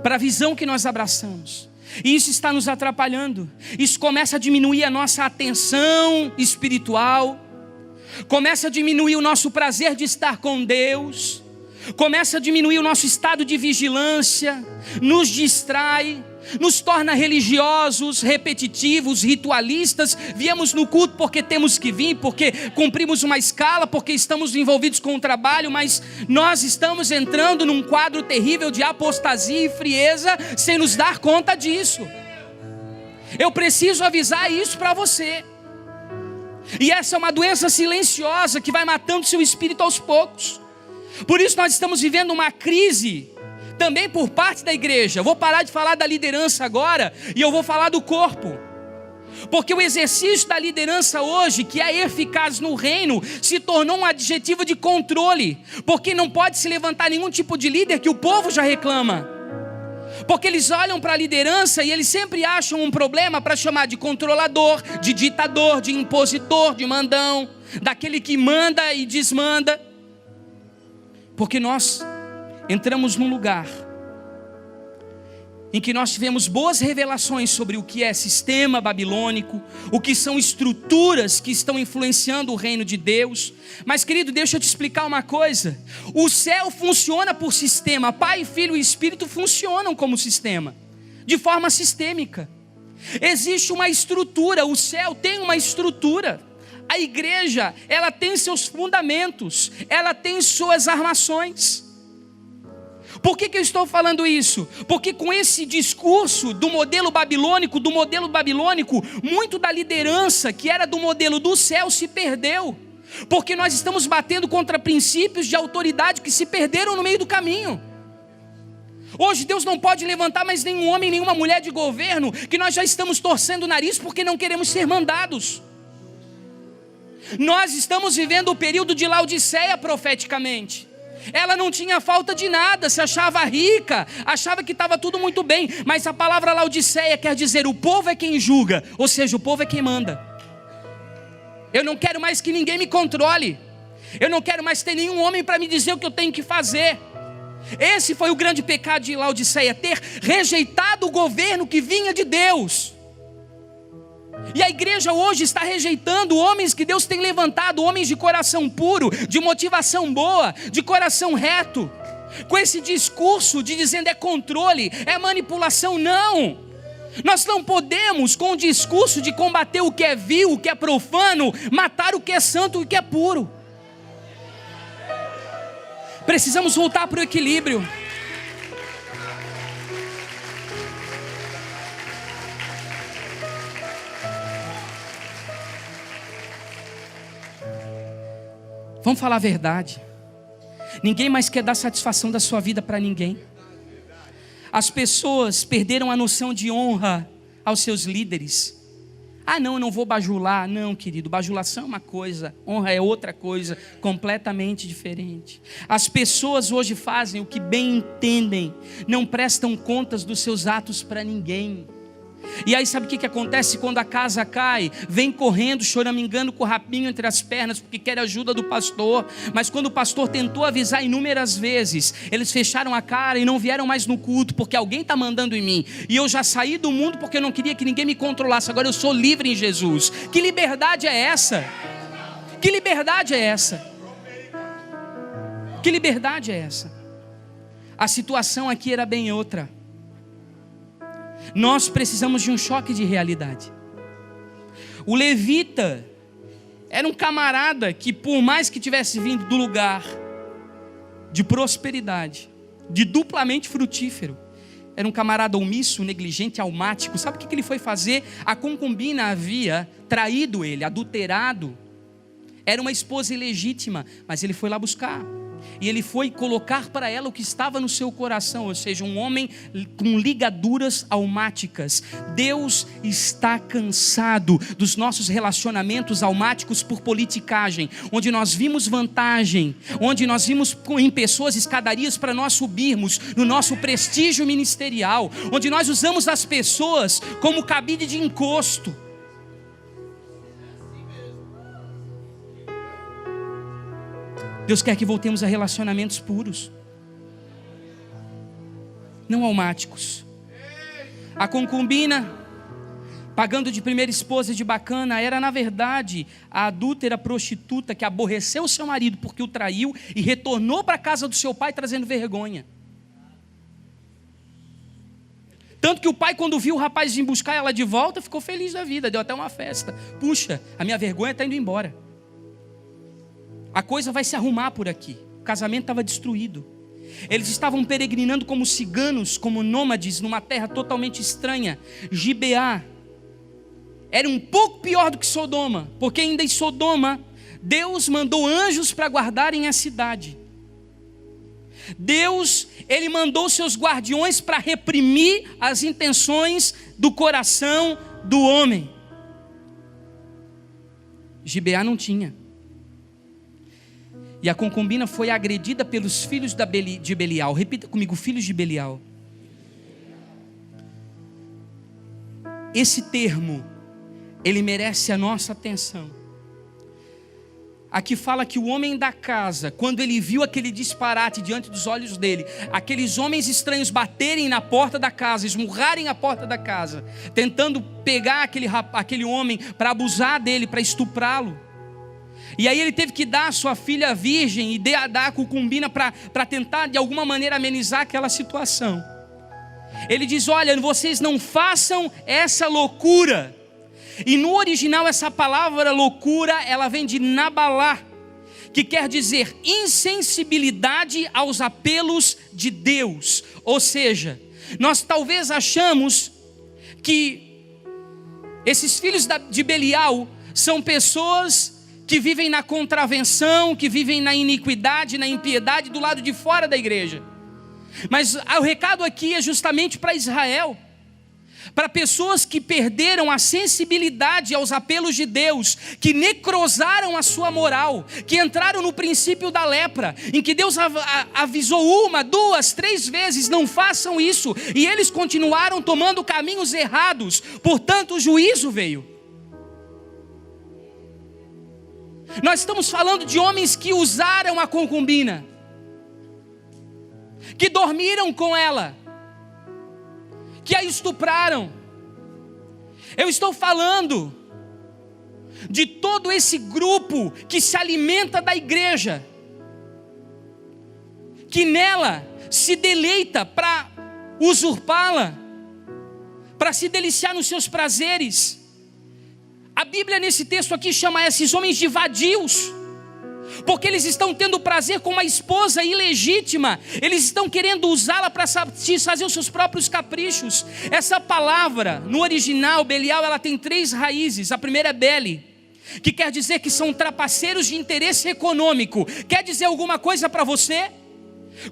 para a visão que nós abraçamos, e isso está nos atrapalhando. Isso começa a diminuir a nossa atenção espiritual, começa a diminuir o nosso prazer de estar com Deus, começa a diminuir o nosso estado de vigilância, nos distrai, nos torna religiosos, repetitivos, ritualistas. Viemos no culto porque temos que vir, porque cumprimos uma escala, porque estamos envolvidos com o trabalho, mas nós estamos entrando num quadro terrível de apostasia e frieza sem nos dar conta disso. Eu preciso avisar isso para você. E essa é uma doença silenciosa que vai matando seu espírito aos poucos. Por isso nós estamos vivendo uma crise também por parte da igreja. Eu vou parar de falar da liderança agora e eu vou falar do corpo. Porque o exercício da liderança hoje, que é eficaz no reino, se tornou um adjetivo de controle. Porque não pode se levantar nenhum tipo de líder que o povo já reclama. Porque eles olham para a liderança e eles sempre acham um problema para chamar de controlador, de ditador, de impositor, de mandão, daquele que manda e desmanda. Porque nós entramos num lugar em que nós tivemos boas revelações sobre o que é sistema babilônico, o que são estruturas que estão influenciando o reino de Deus. Mas querido, deixa eu te explicar uma coisa. O céu funciona por sistema. Pai, Filho e Espírito funcionam como sistema, de forma sistêmica. Existe uma estrutura, o céu tem uma estrutura. A igreja, ela tem seus fundamentos, ela tem suas armações. Por que eu estou falando isso? Porque com esse discurso do modelo babilônico, muito da liderança que era do modelo do céu se perdeu. Porque nós estamos batendo contra princípios de autoridade que se perderam no meio do caminho. Hoje Deus não pode levantar mais nenhum homem, nenhuma mulher de governo, que nós já estamos torcendo o nariz porque não queremos ser mandados. Nós estamos vivendo o período de Laodiceia profeticamente. Ela não tinha falta de nada, se achava rica, achava que estava tudo muito bem. Mas a palavra Laodiceia quer dizer: o povo é quem julga, ou seja, o povo é quem manda. Eu não quero mais que ninguém me controle. Eu não quero mais ter nenhum homem para me dizer o que eu tenho que fazer. Esse foi o grande pecado de Laodiceia, ter rejeitado o governo que vinha de Deus. E a igreja hoje está rejeitando homens que Deus tem levantado, homens de coração puro, de motivação boa, de coração reto, com esse discurso de dizendo é controle, é manipulação. Não, nós não podemos, com o discurso de combater o que é vil, o que é profano, matar o que é santo e o que é puro. Precisamos voltar para o equilíbrio. Vamos falar a verdade. Ninguém mais quer dar satisfação da sua vida para ninguém. As pessoas perderam a noção de honra aos seus líderes. Ah, não, eu não vou bajular. Não, querido, bajulação é uma coisa, honra é outra coisa, completamente diferente. As pessoas hoje fazem o que bem entendem, não prestam contas dos seus atos para ninguém. E aí sabe o que acontece quando a casa cai? Vem correndo, choramingando com o rabinho entre as pernas, porque quer a ajuda do pastor. Mas quando o pastor tentou avisar inúmeras vezes, eles fecharam a cara e não vieram mais no culto, porque alguém está mandando em mim. E eu já saí do mundo porque eu não queria que ninguém me controlasse. Agora eu sou livre em Jesus. Que liberdade é essa? Que liberdade é essa? Que liberdade é essa? A situação aqui era bem outra. Nós precisamos de um choque de realidade. O levita era um camarada que, por mais que tivesse vindo do lugar de prosperidade, de duplamente frutífero, era um camarada omisso, negligente, almático. Sabe o que ele foi fazer? A concubina havia traído ele, adulterado. Era uma esposa ilegítima, mas ele foi lá buscar. E ele foi colocar para ela o que estava no seu coração, ou seja, um homem com ligaduras almáticas. Deus está cansado dos nossos relacionamentos almáticos por politicagem, onde nós vimos vantagem, onde nós vimos em pessoas escadarias para nós subirmos no nosso prestígio ministerial, onde nós usamos as pessoas como cabide de encosto. Deus quer que voltemos a relacionamentos puros, não almáticos. A concubina, pagando de primeira esposa de bacana, era na verdade a adúltera prostituta que aborreceu seu marido porque o traiu e retornou para a casa do seu pai trazendo vergonha. Tanto que o pai, quando viu o rapaz vir buscar ela de volta, ficou feliz da vida, deu até uma festa. Puxa, a minha vergonha está indo embora. A coisa vai se arrumar por aqui. O casamento estava destruído. Eles estavam peregrinando como ciganos, como nômades, numa terra totalmente estranha. Gibeá era um pouco pior do que Sodoma, porque ainda em Sodoma, Deus mandou anjos para guardarem a cidade. Deus, Ele mandou seus guardiões para reprimir as intenções do coração do homem. Gibeá não tinha. E a concubina foi agredida pelos filhos de Belial. Repita comigo, filhos de Belial. Esse termo, ele merece a nossa atenção. Aqui fala que o homem da casa, quando ele viu aquele disparate diante dos olhos dele, aqueles homens estranhos baterem na porta da casa, esmurrarem a porta da casa, tentando pegar aquele homem para abusar dele, para estuprá-lo. E aí ele teve que dar a sua filha virgem e dar a concubina para tentar de alguma maneira amenizar aquela situação. Ele diz, olha, vocês não façam essa loucura. E no original essa palavra loucura, ela vem de nabalá, que quer dizer insensibilidade aos apelos de Deus. Ou seja, nós talvez achamos que esses filhos de Belial são pessoas que vivem na contravenção, que vivem na iniquidade, na impiedade do lado de fora da igreja. Mas o recado aqui é justamente para Israel, para pessoas que perderam a sensibilidade aos apelos de Deus, que necrosaram a sua moral, que entraram no princípio da lepra, em que Deus avisou 1, 2, 3 vezes, não façam isso, e eles continuaram tomando caminhos errados, portanto o juízo veio. Nós estamos falando de homens que usaram a concubina, que dormiram com ela, que a estupraram. Eu estou falando de todo esse grupo que se alimenta da igreja, que nela se deleita para usurpá-la, para se deliciar nos seus prazeres. A Bíblia nesse texto aqui chama esses homens de vadios, porque eles estão tendo prazer com uma esposa ilegítima, eles estão querendo usá-la para satisfazer os seus próprios caprichos. Essa palavra, no original, Belial, ela tem 3 raízes. A primeira é Beli, que quer dizer que são trapaceiros de interesse econômico. Quer dizer alguma coisa para você?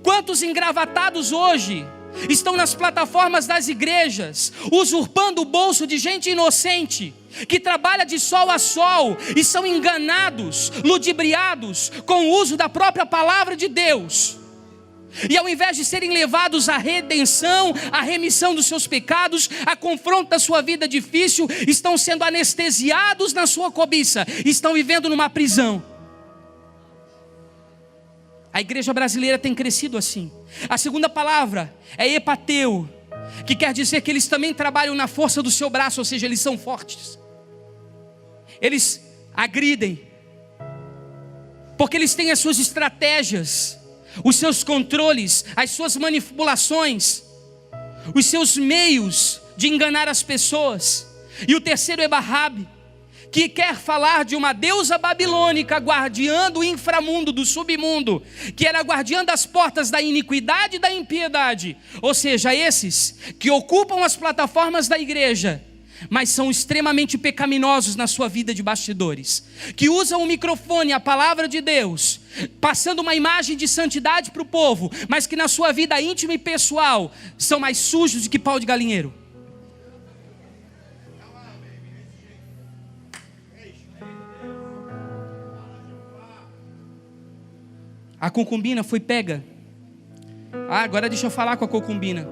Quantos engravatados hoje estão nas plataformas das igrejas, usurpando o bolso de gente inocente, que trabalha de sol a sol, e são enganados, ludibriados com o uso da própria palavra de Deus. E ao invés de serem levados à redenção, à remissão dos seus pecados, a confronto da sua vida difícil, estão sendo anestesiados na sua cobiça, estão vivendo numa prisão. A igreja brasileira tem crescido assim. A segunda palavra é epateu, que quer dizer que eles também trabalham na força do seu braço, ou seja, eles são fortes. Eles agridem, porque eles têm as suas estratégias, os seus controles, as suas manipulações, os seus meios de enganar as pessoas. E o terceiro é Barrabe, que quer falar de uma deusa babilônica, guardiã do inframundo, do submundo, que era guardiã das portas da iniquidade e da impiedade. Ou seja, esses que ocupam as plataformas da igreja, mas são extremamente pecaminosos na sua vida de bastidores, que usam o microfone, a palavra de Deus, passando uma imagem de santidade para o povo, mas que na sua vida íntima e pessoal são mais sujos do que pau de galinheiro. A concubina foi pega. Agora deixa eu falar com a concubina.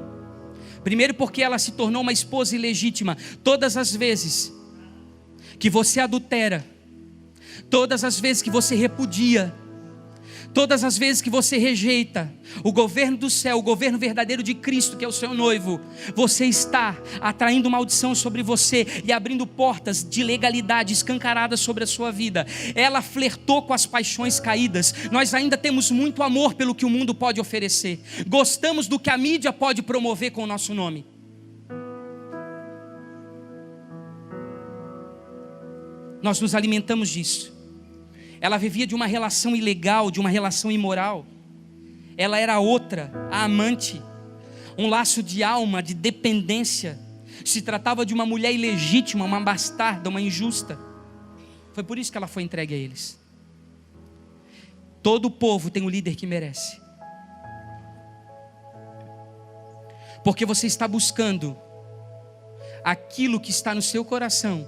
Primeiro porque ela se tornou uma esposa ilegítima. Todas as vezes que você adultera, todas as vezes que você repudia, todas as vezes que você rejeita o governo do céu, o governo verdadeiro de Cristo, que é o seu noivo, você está atraindo maldição sobre você e abrindo portas de legalidade escancaradas sobre a sua vida. Ela flertou com as paixões caídas. Nós ainda temos muito amor pelo que o mundo pode oferecer. Gostamos do que a mídia pode promover com o nosso nome. Nós nos alimentamos disso. Ela vivia de uma relação ilegal, de uma relação imoral. Ela era outra, a amante. Um laço de alma, de dependência. Se tratava de uma mulher ilegítima, uma bastarda, uma injusta. Foi por isso que ela foi entregue a eles. Todo o povo tem um líder que merece. Porque você está buscando aquilo que está no seu coração.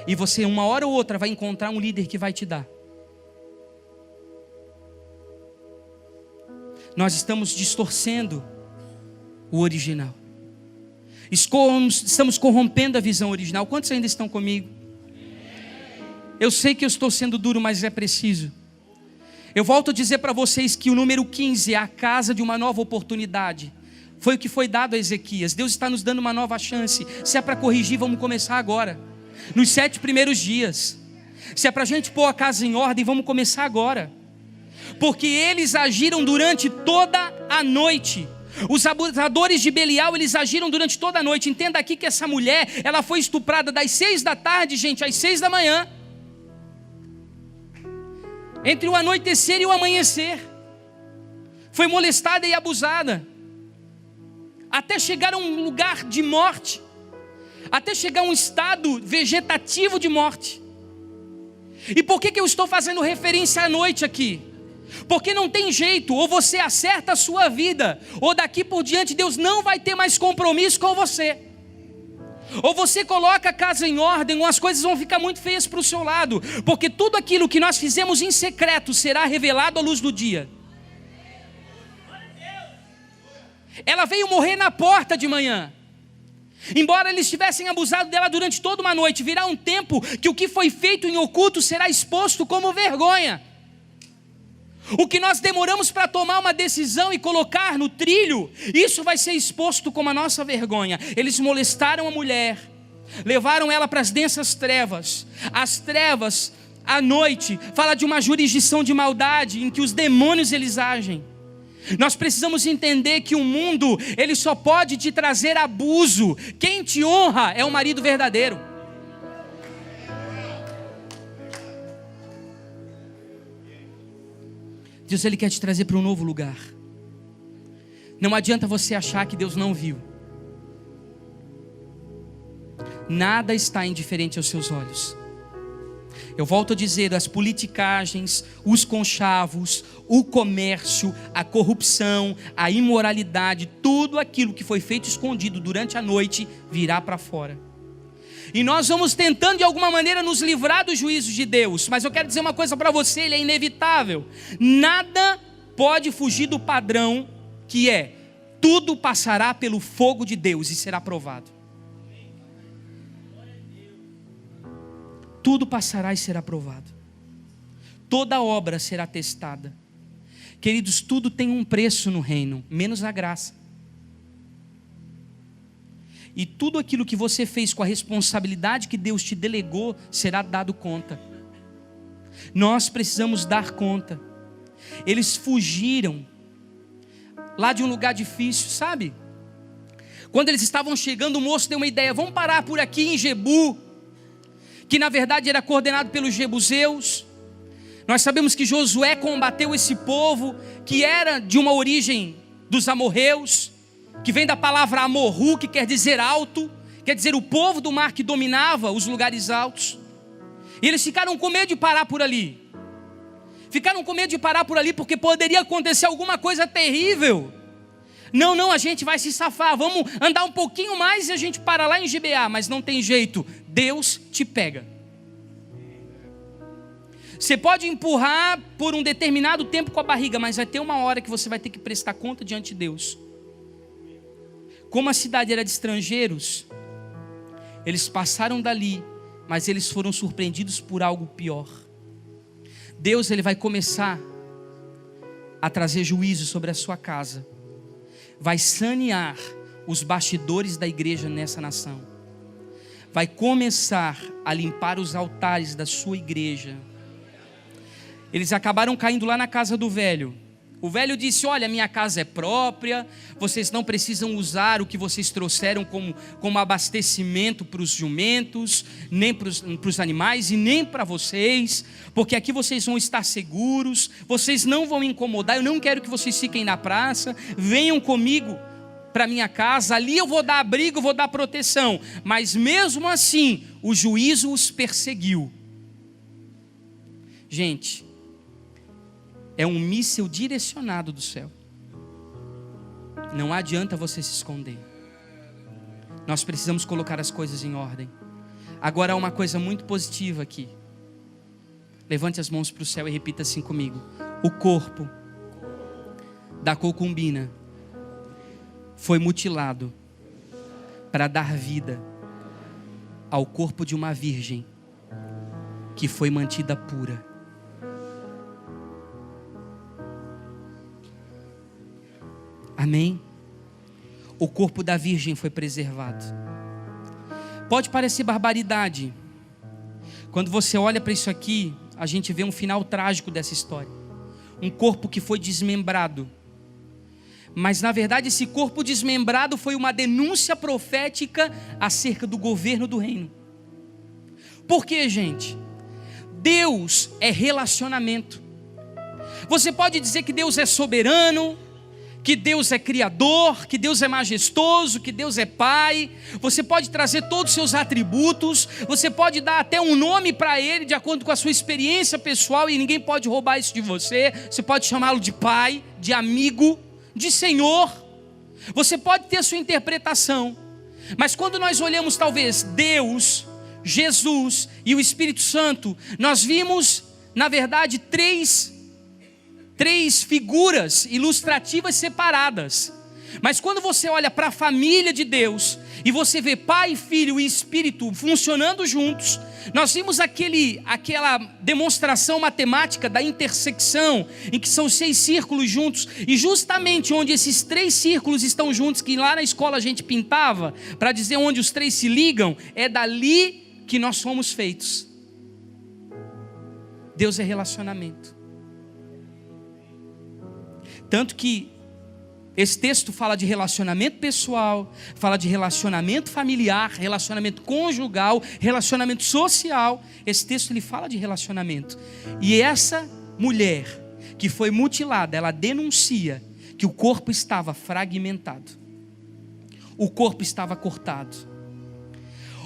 E você, uma hora ou outra, vai encontrar um líder que vai te dar. Nós estamos distorcendo o original. Estamos corrompendo a visão original. Quantos ainda estão comigo? Eu sei que eu estou sendo duro, mas é preciso. Eu volto a dizer para vocês que o número 15 é a casa de uma nova oportunidade. Foi o que foi dado a Ezequias. Deus está nos dando uma nova chance. Se é para corrigir, vamos começar agora. Nos 7 primeiros dias. Se é para a gente pôr a casa em ordem, vamos começar agora. Porque eles agiram durante toda a noite. Os abusadores de Belial, eles agiram durante toda a noite. Entenda aqui que essa mulher, ela foi estuprada das 6 da tarde, gente, às 6 da manhã. Entre o anoitecer e o amanhecer. Foi molestada e abusada. Até chegar a um lugar de morte. Até chegar a um estado vegetativo de morte. E por que eu estou fazendo referência à noite aqui? Porque não tem jeito, ou você acerta a sua vida, ou daqui por diante Deus não vai ter mais compromisso com você. Ou você coloca a casa em ordem, ou as coisas vão ficar muito feias para o seu lado. Porque tudo aquilo que nós fizemos em secreto será revelado à luz do dia. Ela veio morrer na porta de manhã. Embora eles tivessem abusado dela durante toda uma noite, virá um tempo que o que foi feito em oculto será exposto como vergonha. O que nós demoramos para tomar uma decisão e colocar no trilho, isso vai ser exposto como a nossa vergonha. Eles molestaram a mulher, levaram ela para as densas trevas. As trevas, à noite, fala de uma jurisdição de maldade em que os demônios eles agem. Nós precisamos entender que o mundo, ele só pode te trazer abuso. Quem te honra é o marido verdadeiro. Deus, Ele quer te trazer para um novo lugar. Não adianta você achar que Deus não viu. Nada está indiferente aos seus olhos. Eu volto a dizer, as politicagens, os conchavos, o comércio, a corrupção, a imoralidade, tudo aquilo que foi feito escondido durante a noite virá para fora. E nós vamos tentando de alguma maneira nos livrar dos juízos de Deus. Mas eu quero dizer uma coisa para você, ele é inevitável. Nada pode fugir do padrão que é: tudo passará pelo fogo de Deus e será provado. Tudo passará e será provado. Toda obra será testada. Queridos, tudo tem um preço no reino, menos a graça. E tudo aquilo que você fez com a responsabilidade que Deus te delegou será dado conta. Nós precisamos dar conta. Eles fugiram lá de um lugar difícil, sabe? Quando eles estavam chegando, o moço deu uma ideia: vamos parar por aqui em Jebu, que na verdade era coordenado pelos jebuseus. Nós sabemos que Josué combateu esse povo, que era de uma origem dos amorreus, que vem da palavra amorru, que quer dizer alto, quer dizer o povo do mar que dominava os lugares altos. E eles ficaram com medo de parar por ali. Ficaram com medo de parar por ali porque poderia acontecer alguma coisa terrível. Não, a gente vai se safar, vamos andar um pouquinho mais e a gente para lá em Gibeá. Mas não tem jeito, Deus te pega. Você pode empurrar por um determinado tempo com a barriga, mas vai ter uma hora que você vai ter que prestar conta diante de Deus. Como a cidade era de estrangeiros, eles passaram dali, mas eles foram surpreendidos por algo pior. Deus, ele vai começar a trazer juízo sobre a sua casa. Vai sanear os bastidores da igreja nessa nação. Vai começar a limpar os altares da sua igreja. Eles acabaram caindo lá na casa do velho. O velho disse: olha, minha casa é própria, vocês não precisam usar o que vocês trouxeram como abastecimento para os jumentos, nem para os animais e nem para vocês, porque aqui vocês vão estar seguros, vocês não vão me incomodar, eu não quero que vocês fiquem na praça, venham comigo para minha casa, ali eu vou dar abrigo, vou dar proteção. Mas mesmo assim, o juízo os perseguiu. Gente, é um míssil direcionado do céu. Não adianta você se esconder. Nós precisamos colocar as coisas em ordem. Agora há uma coisa muito positiva aqui. Levante as mãos para o céu e repita assim comigo: o corpo da concubina foi mutilado para dar vida ao corpo de uma virgem que foi mantida pura. Amém? O corpo da virgem foi preservado. Pode parecer barbaridade. Quando você olha para isso aqui, a gente vê um final trágico dessa história. Um corpo que foi desmembrado. Mas na verdade esse corpo desmembrado foi uma denúncia profética acerca do governo do reino. Por quê, gente? Deus é relacionamento. Você pode dizer que Deus é soberano, que Deus é criador, que Deus é majestoso, que Deus é pai. Você pode trazer todos os seus atributos, você pode dar até um nome para Ele de acordo com a sua experiência pessoal, e ninguém pode roubar isso de você. Você pode chamá-lo de pai, de amigo, de Senhor. Você pode ter a sua interpretação. Mas quando nós olhamos talvez Deus, Jesus e o Espírito Santo, nós vimos na verdade três figuras ilustrativas separadas. Mas quando você olha para a família de Deus e você vê Pai, Filho e Espírito funcionando juntos, nós vimos aquela demonstração matemática da intersecção, em que são 6 círculos juntos, e justamente onde esses 3 círculos estão juntos, que lá na escola a gente pintava para dizer onde os 3 se ligam, é dali que nós somos feitos. Deus é relacionamento. Tanto que esse texto fala de relacionamento pessoal, fala de relacionamento familiar, relacionamento conjugal, relacionamento social. Esse texto ele fala de relacionamento. E essa mulher que foi mutilada, ela denuncia que o corpo estava fragmentado. O corpo estava cortado.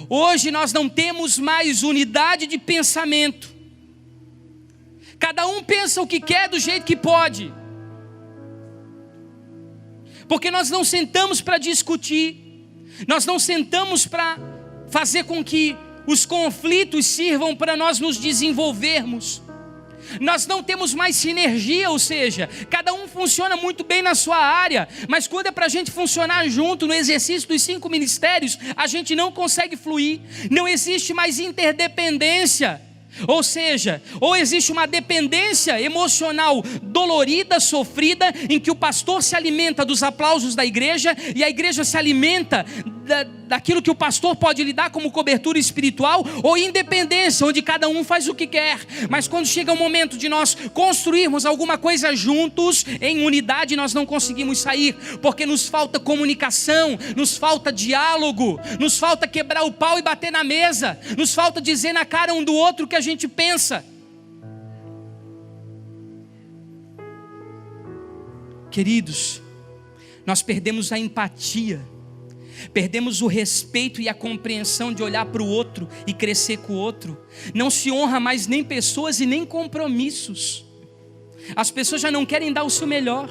Hoje nós não temos mais unidade de pensamento. Cada um pensa o que quer do jeito que pode. Porque nós não sentamos para discutir, nós não sentamos para fazer com que os conflitos sirvam para nós nos desenvolvermos. Nós não temos mais sinergia, ou seja, cada um funciona muito bem na sua área, mas quando é para a gente funcionar junto no exercício dos 5 ministérios, a gente não consegue fluir, não existe mais interdependência. Ou seja, ou existe uma dependência emocional dolorida, sofrida, em que o pastor se alimenta dos aplausos da igreja e a igreja se alimenta daquilo que o pastor pode lhe dar como cobertura espiritual, ou independência, onde cada um faz o que quer. Mas quando chega o momento de nós construirmos alguma coisa juntos, em unidade, nós não conseguimos sair, porque nos falta comunicação, nos falta diálogo, nos falta quebrar o pau e bater na mesa, nos falta dizer na cara um do outro o que a gente pensa. Queridos, nós perdemos a empatia, perdemos o respeito e a compreensão de olhar para o outro e crescer com o outro. Não se honra mais nem pessoas e nem compromissos. As pessoas já não querem dar o seu melhor.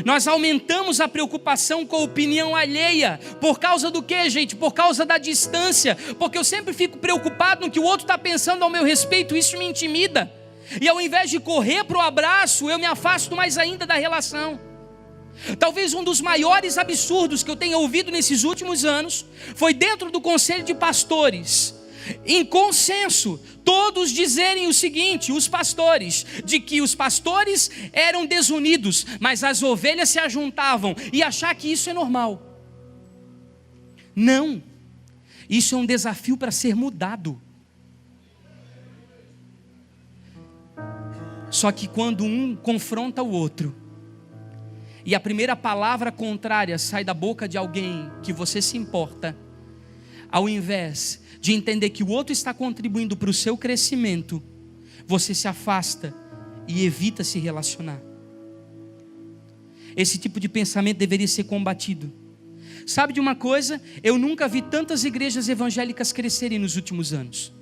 Nós aumentamos a preocupação com a opinião alheia. Por causa do quê, gente? Por causa da distância. Porque eu sempre fico preocupado no que o outro está pensando ao meu respeito. Isso me intimida. E ao invés de correr para o abraço, eu me afasto mais ainda da relação. Talvez um dos maiores absurdos que eu tenha ouvido nesses últimos anos foi dentro do conselho de pastores, em consenso, todos dizerem o seguinte, os pastores, de que os pastores eram desunidos, mas as ovelhas se ajuntavam, e achar que isso é normal. Não, isso é um desafio para ser mudado. Só que quando um confronta o outro, e a primeira palavra contrária sai da boca de alguém que você se importa, ao invés de entender que o outro está contribuindo para o seu crescimento, você se afasta e evita se relacionar. Esse tipo de pensamento deveria ser combatido. Sabe de uma coisa? Eu nunca vi tantas igrejas evangélicas crescerem nos últimos anos.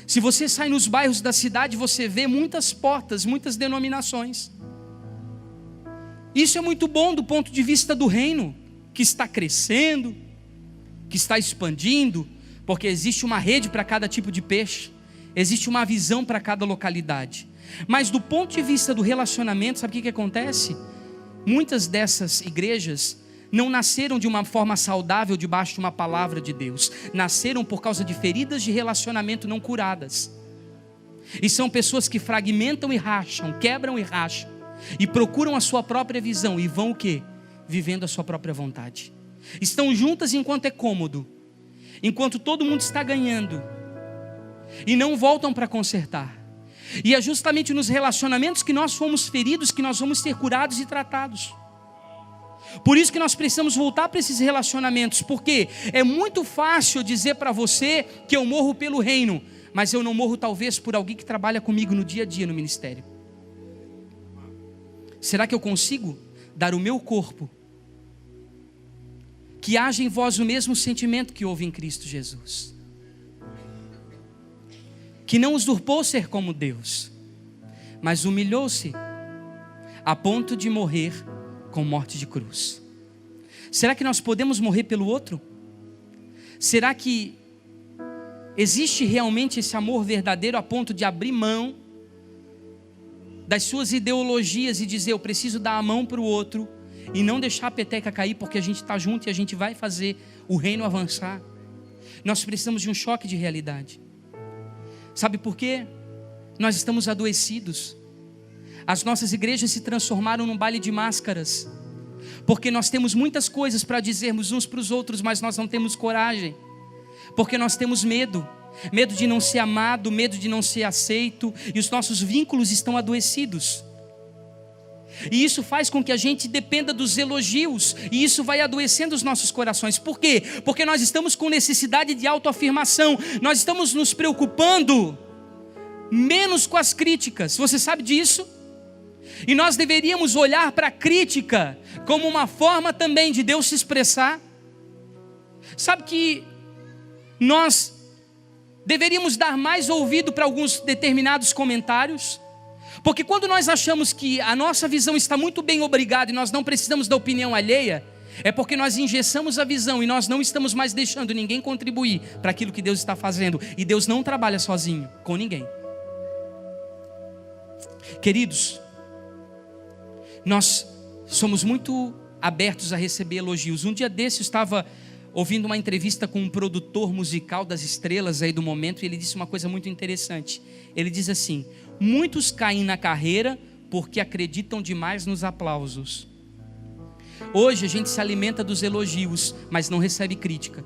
Se você sai nos bairros da cidade, você vê muitas portas, muitas denominações. Isso é muito bom do ponto de vista do reino, que está crescendo, que está expandindo, porque existe uma rede para cada tipo de peixe, existe uma visão para cada localidade. Mas do ponto de vista do relacionamento, sabe o que acontece? Muitas dessas igrejas não nasceram de uma forma saudável debaixo de uma palavra de Deus, nasceram por causa de feridas de relacionamento não curadas. E são pessoas que fragmentam e racham, quebram e racham, e procuram a sua própria visão e vão o quê? Vivendo a sua própria vontade. Estão juntas enquanto é cômodo, enquanto todo mundo está ganhando, e não voltam para consertar. E é justamente nos relacionamentos que nós fomos feridos que nós vamos ser curados e tratados. Por isso que nós precisamos voltar para esses relacionamentos, porque é muito fácil dizer para você que eu morro pelo reino, mas eu não morro talvez por alguém que trabalha comigo no dia a dia no ministério. Será que eu consigo dar o meu corpo, que haja em vós o mesmo sentimento que houve em Cristo Jesus, que não usurpou ser como Deus, mas humilhou-se a ponto de morrer com morte de cruz? Será que nós podemos morrer pelo outro? Será que existe realmente esse amor verdadeiro a ponto de abrir mão das suas ideologias e dizer, eu preciso dar a mão para o outro e não deixar a peteca cair, porque a gente está junto e a gente vai fazer o reino avançar? Nós precisamos de um choque de realidade. Sabe por quê? Nós estamos adoecidos. As nossas igrejas se transformaram num baile de máscaras, porque nós temos muitas coisas para dizermos uns para os outros, mas nós não temos coragem, porque nós temos medo de não ser amado, medo de não ser aceito, e os nossos vínculos estão adoecidos. E isso faz com que a gente dependa dos elogios, e isso vai adoecendo os nossos corações. Por quê? Porque nós estamos com necessidade de autoafirmação, nós estamos nos preocupando menos com as críticas. Você sabe disso? E nós deveríamos olhar para a crítica como uma forma também de Deus se expressar. Sabe que nós deveríamos dar mais ouvido para alguns determinados comentários, Porque quando nós achamos que a nossa visão está muito bem, obrigado, e nós não precisamos da opinião alheia, é porque nós engessamos a visão e nós não estamos mais deixando ninguém contribuir para aquilo que Deus está fazendo. E Deus não trabalha sozinho, com ninguém. Queridos, nós somos muito abertos a receber elogios. Um dia desse eu estava ouvindo uma entrevista com um produtor musical das estrelas aí do momento, e ele disse uma coisa muito interessante. Ele diz assim: muitos caem na carreira porque acreditam demais nos aplausos. Hoje a gente se alimenta dos elogios, mas não recebe crítica.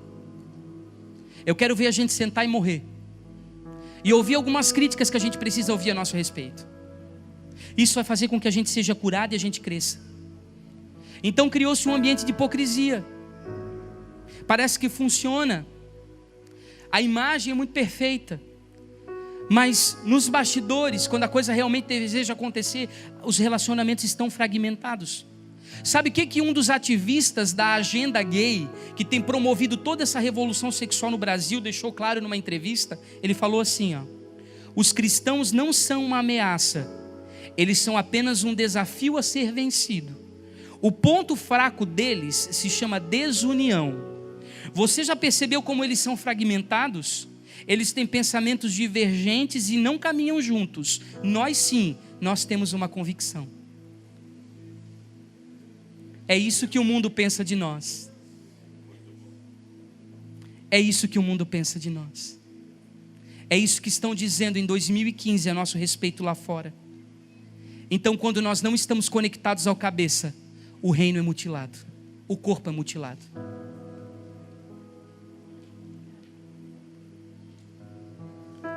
Eu quero ver a gente sentar e morrer e ouvir algumas críticas que a gente precisa ouvir a nosso respeito. Isso vai fazer com que a gente seja curado e a gente cresça. Então criou-se um ambiente de hipocrisia. Parece que funciona, a imagem é muito perfeita, mas nos bastidores, quando a coisa realmente deseja acontecer, os relacionamentos estão fragmentados. Sabe o que um dos ativistas da agenda gay, que tem promovido toda essa revolução sexual no Brasil, deixou claro numa entrevista? Ele falou assim, ó: os cristãos não são uma ameaça, eles são apenas um desafio a ser vencido. O ponto fraco deles se chama desunião. Você já percebeu como eles são fragmentados? Eles têm pensamentos divergentes e não caminham juntos. Nós sim, nós temos uma convicção. É isso que o mundo pensa de nós. É isso que o mundo pensa de nós. É isso que estão dizendo em 2015 a nosso respeito lá fora. Então, quando nós não estamos conectados ao cabeça, o reino é mutilado, o corpo é mutilado.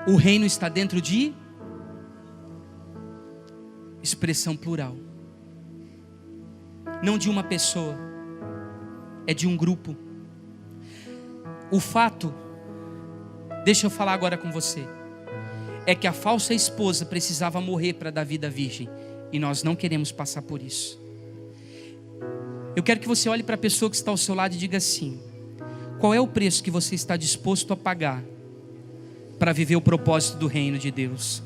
O reino está dentro de expressão plural. Não de uma pessoa, é de um grupo. O fato, deixa eu falar agora com você, é que a falsa esposa precisava morrer para dar vida virgem, e nós não queremos passar por isso. Eu quero que você olhe para a pessoa que está ao seu lado e diga assim: qual é o preço que você está disposto a pagar para viver o propósito do reino de Deus?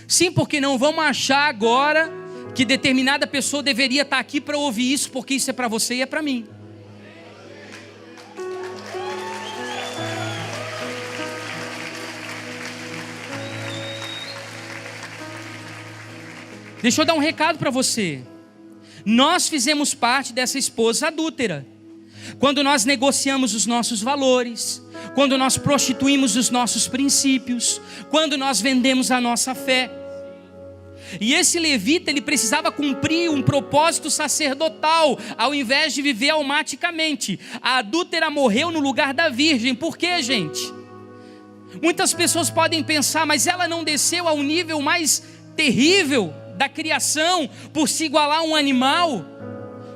Sim, porque não vamos achar agora que determinada pessoa deveria estar aqui para ouvir isso, porque isso é para você e é para mim. Deixa eu dar um recado para você. Nós fizemos parte dessa esposa adúltera. Quando nós negociamos os nossos valores, quando nós prostituímos os nossos princípios, quando nós vendemos a nossa fé. E esse levita, ele precisava cumprir um propósito sacerdotal, ao invés de viver almaticamente. A adúltera morreu no lugar da virgem. Por quê, gente? Muitas pessoas podem pensar, mas ela não desceu ao nível mais terrível da criação por se igualar a um animal?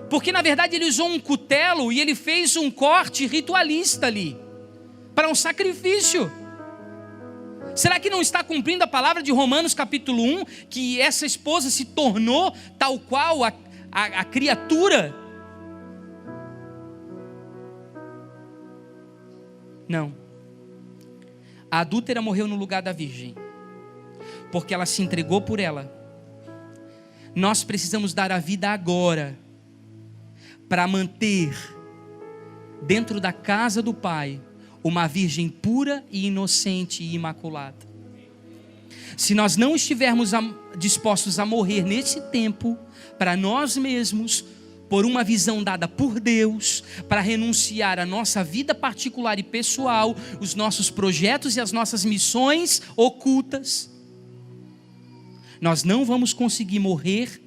Porque na verdade ele usou um cutelo e ele fez um corte ritualista ali, para um sacrifício. Será que não está cumprindo a palavra de Romanos capítulo 1, que essa esposa se tornou tal qual a criatura? Não. A adúltera morreu no lugar da virgem, porque ela se entregou por ela. Nós precisamos dar a vida agora, para manter dentro da casa do Pai uma virgem pura e inocente e imaculada. Se nós não estivermos dispostos a morrer nesse tempo, para nós mesmos, por uma visão dada por Deus, para renunciar à nossa vida particular e pessoal, os nossos projetos e as nossas missões ocultas, nós não vamos conseguir morrer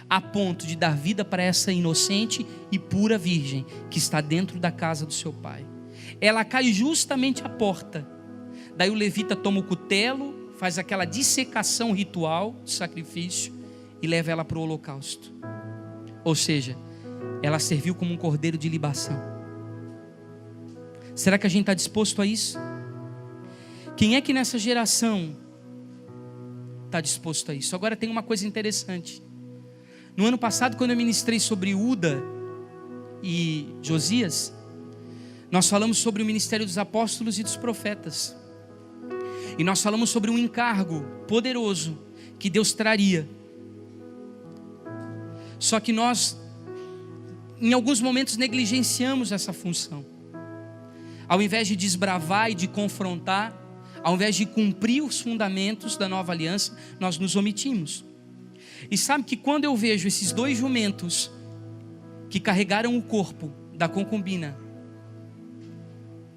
a ponto de dar vida para essa inocente e pura virgem que está dentro da casa do seu pai. Ela cai justamente à porta. Daí o levita toma o cutelo, faz aquela dissecação ritual de sacrifício e leva ela para o holocausto. Ou seja, ela serviu como um cordeiro de libação. Será que a gente está disposto a isso? Quem é que nessa geração está disposto a isso? Agora tem uma coisa interessante. No ano passado, quando eu ministrei sobre Uda e Josias, nós falamos sobre o ministério dos apóstolos e dos profetas. E nós falamos sobre um encargo poderoso que Deus traria. Só que nós, em alguns momentos, negligenciamos essa função. Ao invés de desbravar e de confrontar, ao invés de cumprir os fundamentos da nova aliança, nós nos omitimos. E sabe que quando eu vejo esses 2 jumentos que carregaram o corpo da concubina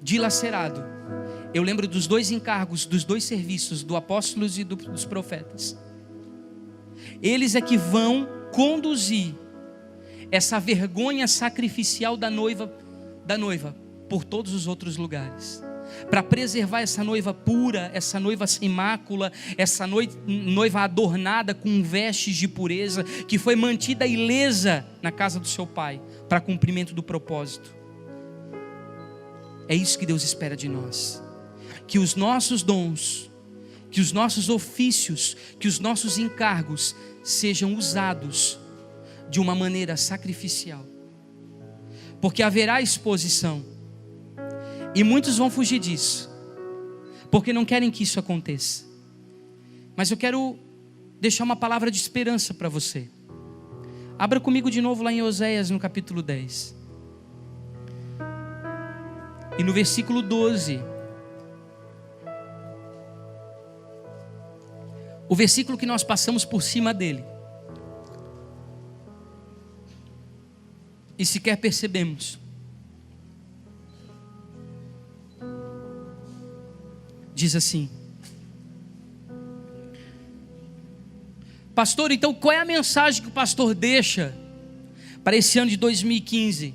dilacerado, eu lembro dos 2 encargos, dos 2 serviços, do apóstolos e dos profetas. Eles é que vão conduzir essa vergonha sacrificial da noiva por todos os outros lugares, para preservar essa noiva pura, essa noiva sem mácula, essa noiva adornada com vestes de pureza, que foi mantida ilesa na casa do seu pai, para cumprimento do propósito. É isso que Deus espera de nós, que os nossos dons, que os nossos ofícios, que os nossos encargos sejam usados de uma maneira sacrificial, porque haverá exposição, e muitos vão fugir disso, porque não querem que isso aconteça. Mas eu quero deixar uma palavra de esperança para você. Abra comigo de novo lá em Oséias, no capítulo 10. E no versículo 12. O versículo que nós passamos por cima dele. E sequer percebemos. Diz assim: pastor, então qual é a mensagem que o pastor deixa para esse ano de 2015?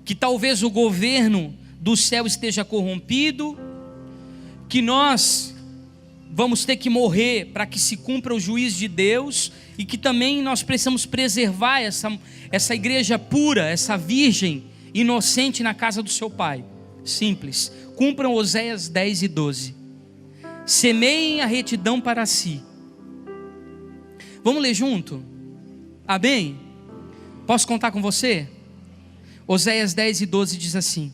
Que talvez o governo do céu esteja corrompido, que nós vamos ter que morrer para que se cumpra o juízo de Deus, e que também nós precisamos preservar essa igreja pura, essa virgem inocente na casa do seu pai. Simples. Cumpram Oséias 10 e 12. Semeiem a retidão para si. Vamos ler junto? Amém? Posso contar com você? Oséias 10 e 12 diz assim: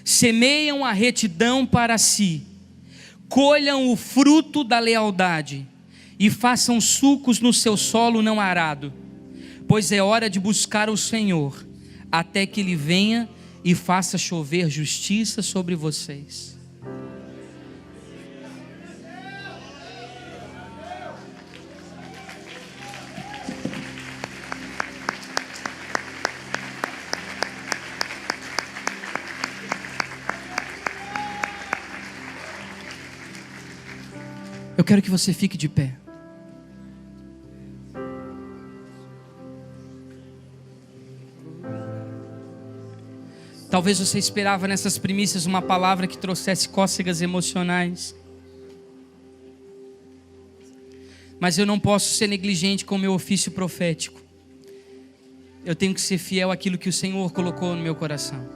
semeiam a retidão para si, colham o fruto da lealdade, e façam sucos no seu solo não arado, pois é hora de buscar o Senhor, até que Ele venha e faça chover justiça sobre vocês. Eu quero que você fique de pé. Talvez você esperava nessas primícias uma palavra que trouxesse cócegas emocionais. Mas eu não posso ser negligente com o meu ofício profético. Eu tenho que ser fiel àquilo que o Senhor colocou no meu coração.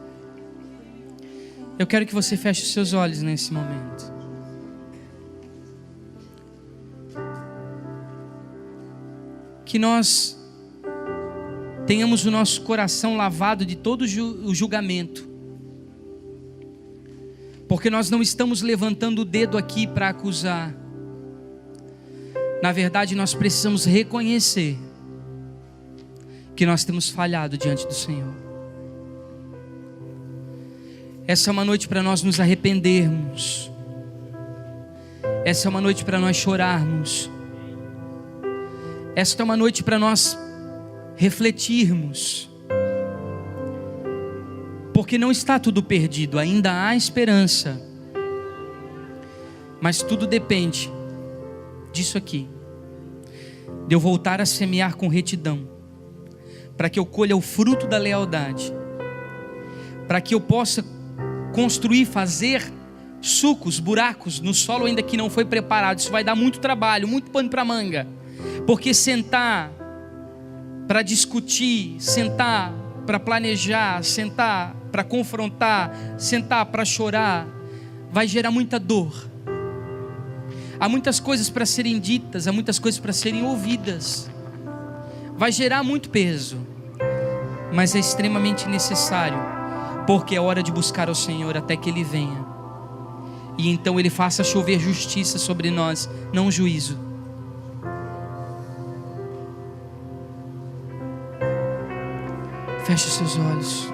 Eu quero que você feche os seus olhos nesse momento. Que nós tenhamos o nosso coração lavado de todo o julgamento, porque nós não estamos levantando o dedo aqui para acusar. Na verdade, nós precisamos reconhecer que nós temos falhado diante do Senhor. Essa é uma noite para nós nos arrependermos. Essa é uma noite para nós chorarmos. Esta é uma noite para nós refletirmos, porque não está tudo perdido, ainda há esperança, mas tudo depende disso aqui, de eu voltar a semear com retidão, para que eu colha o fruto da lealdade, para que eu possa construir, fazer sucos, buracos no solo ainda que não foi preparado. Isso vai dar muito trabalho, muito pano para manga. Porque sentar para discutir, sentar para planejar, sentar para confrontar, sentar para chorar, vai gerar muita dor. Há muitas coisas para serem ditas, há muitas coisas para serem ouvidas. Vai gerar muito peso, mas é extremamente necessário, porque é hora de buscar o Senhor até que Ele venha. e então Ele faça chover justiça sobre nós, não juízo. Feche seus olhos.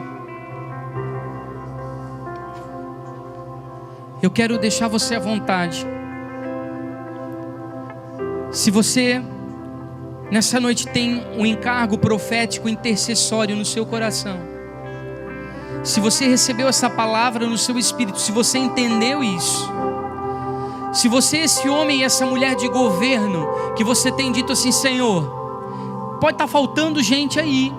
Eu quero deixar você à vontade. Se você nessa noite tem um encargo profético intercessório no seu coração, se você recebeu essa palavra no seu espírito, se você entendeu isso, se você é esse homem e essa mulher de governo, que você tem dito assim: Senhor, pode estar faltando gente aí,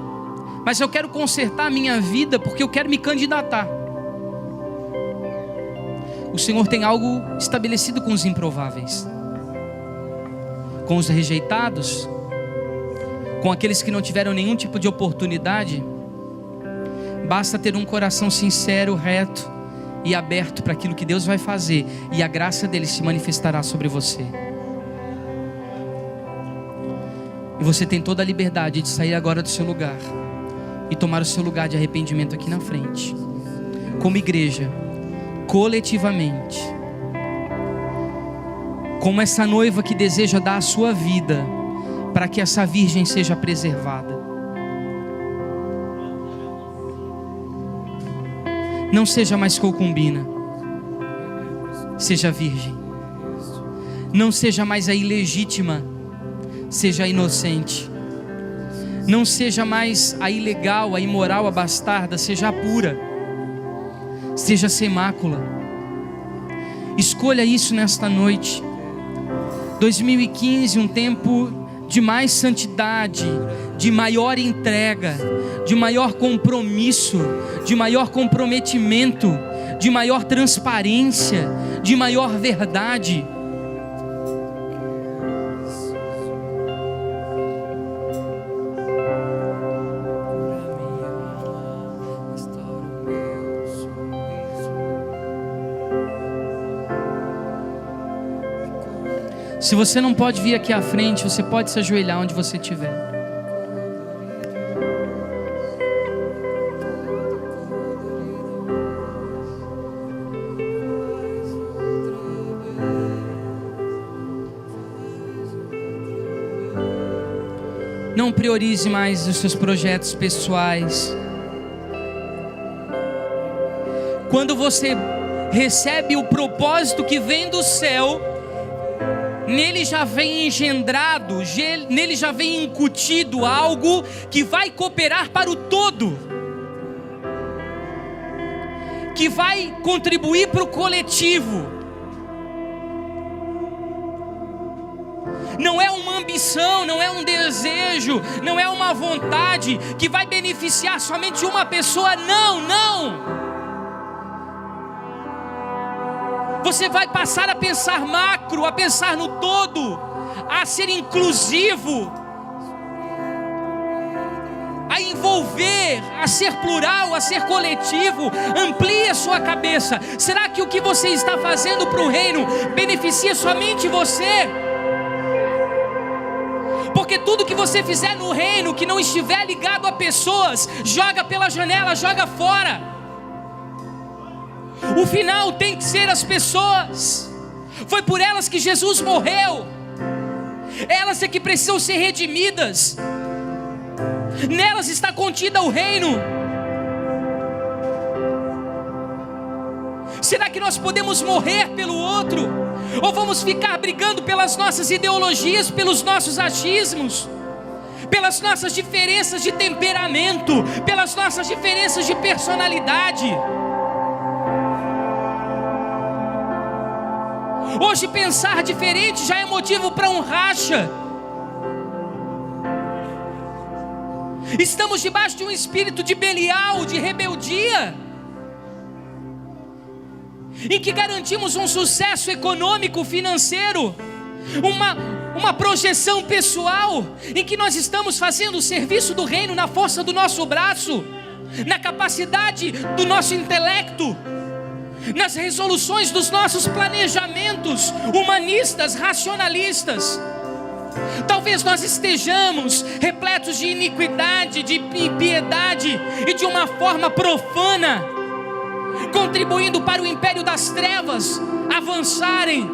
mas eu quero consertar a minha vida porque eu quero me candidatar. O Senhor tem algo estabelecido com os improváveis, com os rejeitados, com aqueles que não tiveram nenhum tipo de oportunidade. Basta ter um coração sincero, reto e aberto para aquilo que Deus vai fazer, e a graça dele se manifestará sobre você. E você tem toda a liberdade de sair agora do seu lugar e tomar o seu lugar de arrependimento aqui na frente, como igreja, coletivamente, como essa noiva que deseja dar a sua vida para que essa virgem seja preservada. Não seja mais concubina, seja virgem. Não seja mais a ilegítima, seja a inocente. Não seja mais a ilegal, a imoral, a bastarda, seja a pura, seja sem mácula. Escolha isso nesta noite. 2015, um tempo de mais santidade, de maior entrega, de maior compromisso, de maior comprometimento, de maior transparência, de maior verdade. Se você não pode vir aqui à frente, você pode se ajoelhar onde você estiver. Não priorize mais os seus projetos pessoais. Quando você recebe o propósito que vem do céu, nele já vem engendrado, nele já vem incutido algo que vai cooperar para o todo, que vai contribuir para o coletivo. Não é uma ambição, não é um desejo, não é uma vontade que vai beneficiar somente uma pessoa. Não, não. Você vai passar a pensar macro, a pensar no todo, a ser inclusivo, a envolver, a ser plural, a ser coletivo. Amplie a sua cabeça. Será que o que você está fazendo para o reino beneficia somente você? Porque tudo que você fizer no reino que não estiver ligado a pessoas, joga pela janela, joga fora. O final tem que ser as pessoas. Foi por elas que Jesus morreu. Elas é que precisam ser redimidas. Nelas está contida o reino. Será que nós podemos morrer pelo outro? Ou vamos ficar brigando pelas nossas ideologias, pelos nossos achismos, pelas nossas diferenças de temperamento, pelas nossas diferenças de personalidade? Hoje pensar diferente já é motivo para um racha. Estamos debaixo de um espírito de Belial, de rebeldia, em que garantimos um sucesso econômico, financeiro, uma projeção pessoal, em que nós estamos fazendo o serviço do reino na força do nosso braço, na capacidade do nosso intelecto, nas resoluções dos nossos planejamentos humanistas, racionalistas. Talvez nós estejamos repletos de iniquidade, de impiedade e de uma forma profana, contribuindo para o império das trevas avançarem.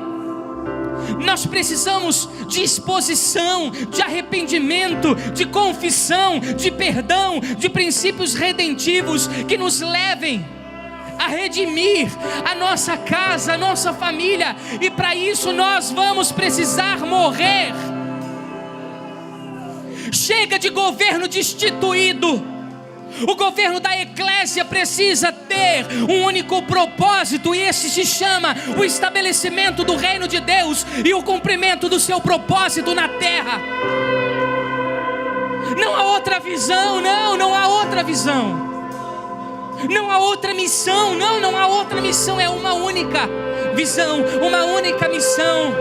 Nós precisamos de exposição, de arrependimento, de confissão, de perdão, de princípios redentivos que nos levem a redimir a nossa casa, a nossa família, e para isso nós vamos precisar morrer. Chega de governo destituído. O governo da eclésia precisa ter um único propósito, e esse se chama o estabelecimento do reino de Deus e o cumprimento do seu propósito na terra. Não há outra visão, não há outra visão. Não há outra missão, não há outra missão, é uma única visão, uma única missão,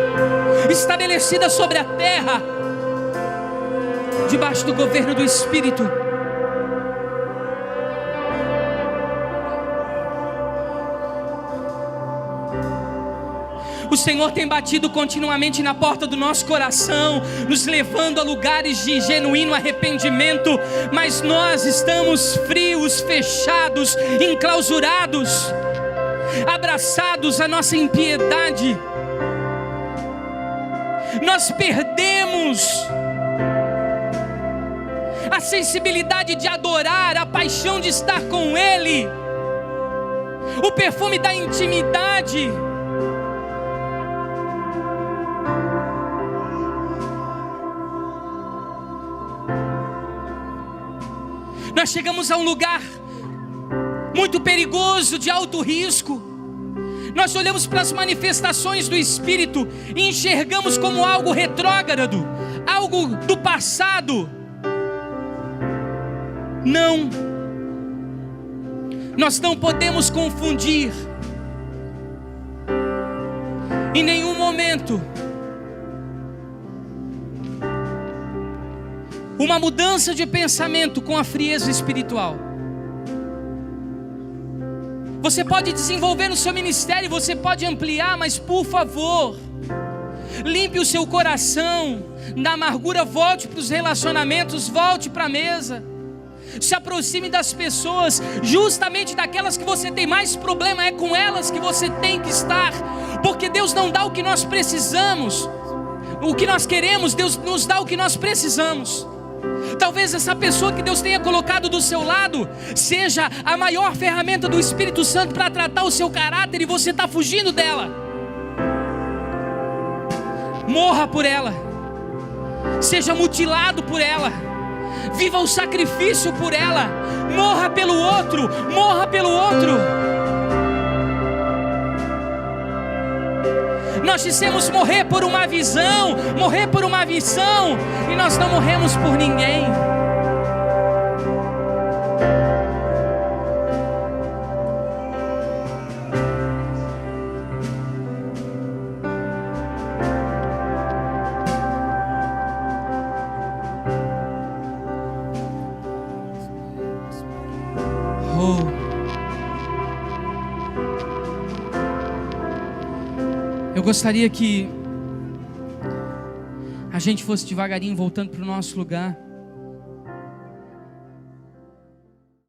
estabelecida sobre a terra, debaixo do governo do Espírito. O Senhor tem batido continuamente na porta do nosso coração, nos levando a lugares de genuíno arrependimento, mas nós estamos frios, fechados, enclausurados, abraçados à nossa impiedade. Nós perdemos a sensibilidade de adorar, a paixão de estar com Ele, o perfume da intimidade. Nós chegamos a um lugar muito perigoso, de alto risco. Nós olhamos para as manifestações do Espírito e enxergamos como algo retrógrado, algo do passado. Não, nós não podemos confundir em nenhum momento uma mudança de pensamento com a frieza espiritual. Você pode desenvolver no seu ministério, você pode ampliar, mas por favor, limpe o seu coração da amargura, volte para os relacionamentos, volte para a mesa. Se aproxime das pessoas, justamente daquelas que você tem mais problema, é com elas que você tem que estar, porque Deus não dá o que nós precisamos, o que nós queremos, Deus nos dá o que nós precisamos. Talvez essa pessoa que Deus tenha colocado do seu lado seja a maior ferramenta do Espírito Santo para tratar o seu caráter, e você está fugindo dela. Morra por ela, seja mutilado por ela, viva o sacrifício por ela, morra pelo outro, morra pelo outro. Nós dissemos morrer por uma visão, morrer por uma missão, e nós não morremos por ninguém. Eu gostaria que a gente fosse devagarinho voltando para o nosso lugar.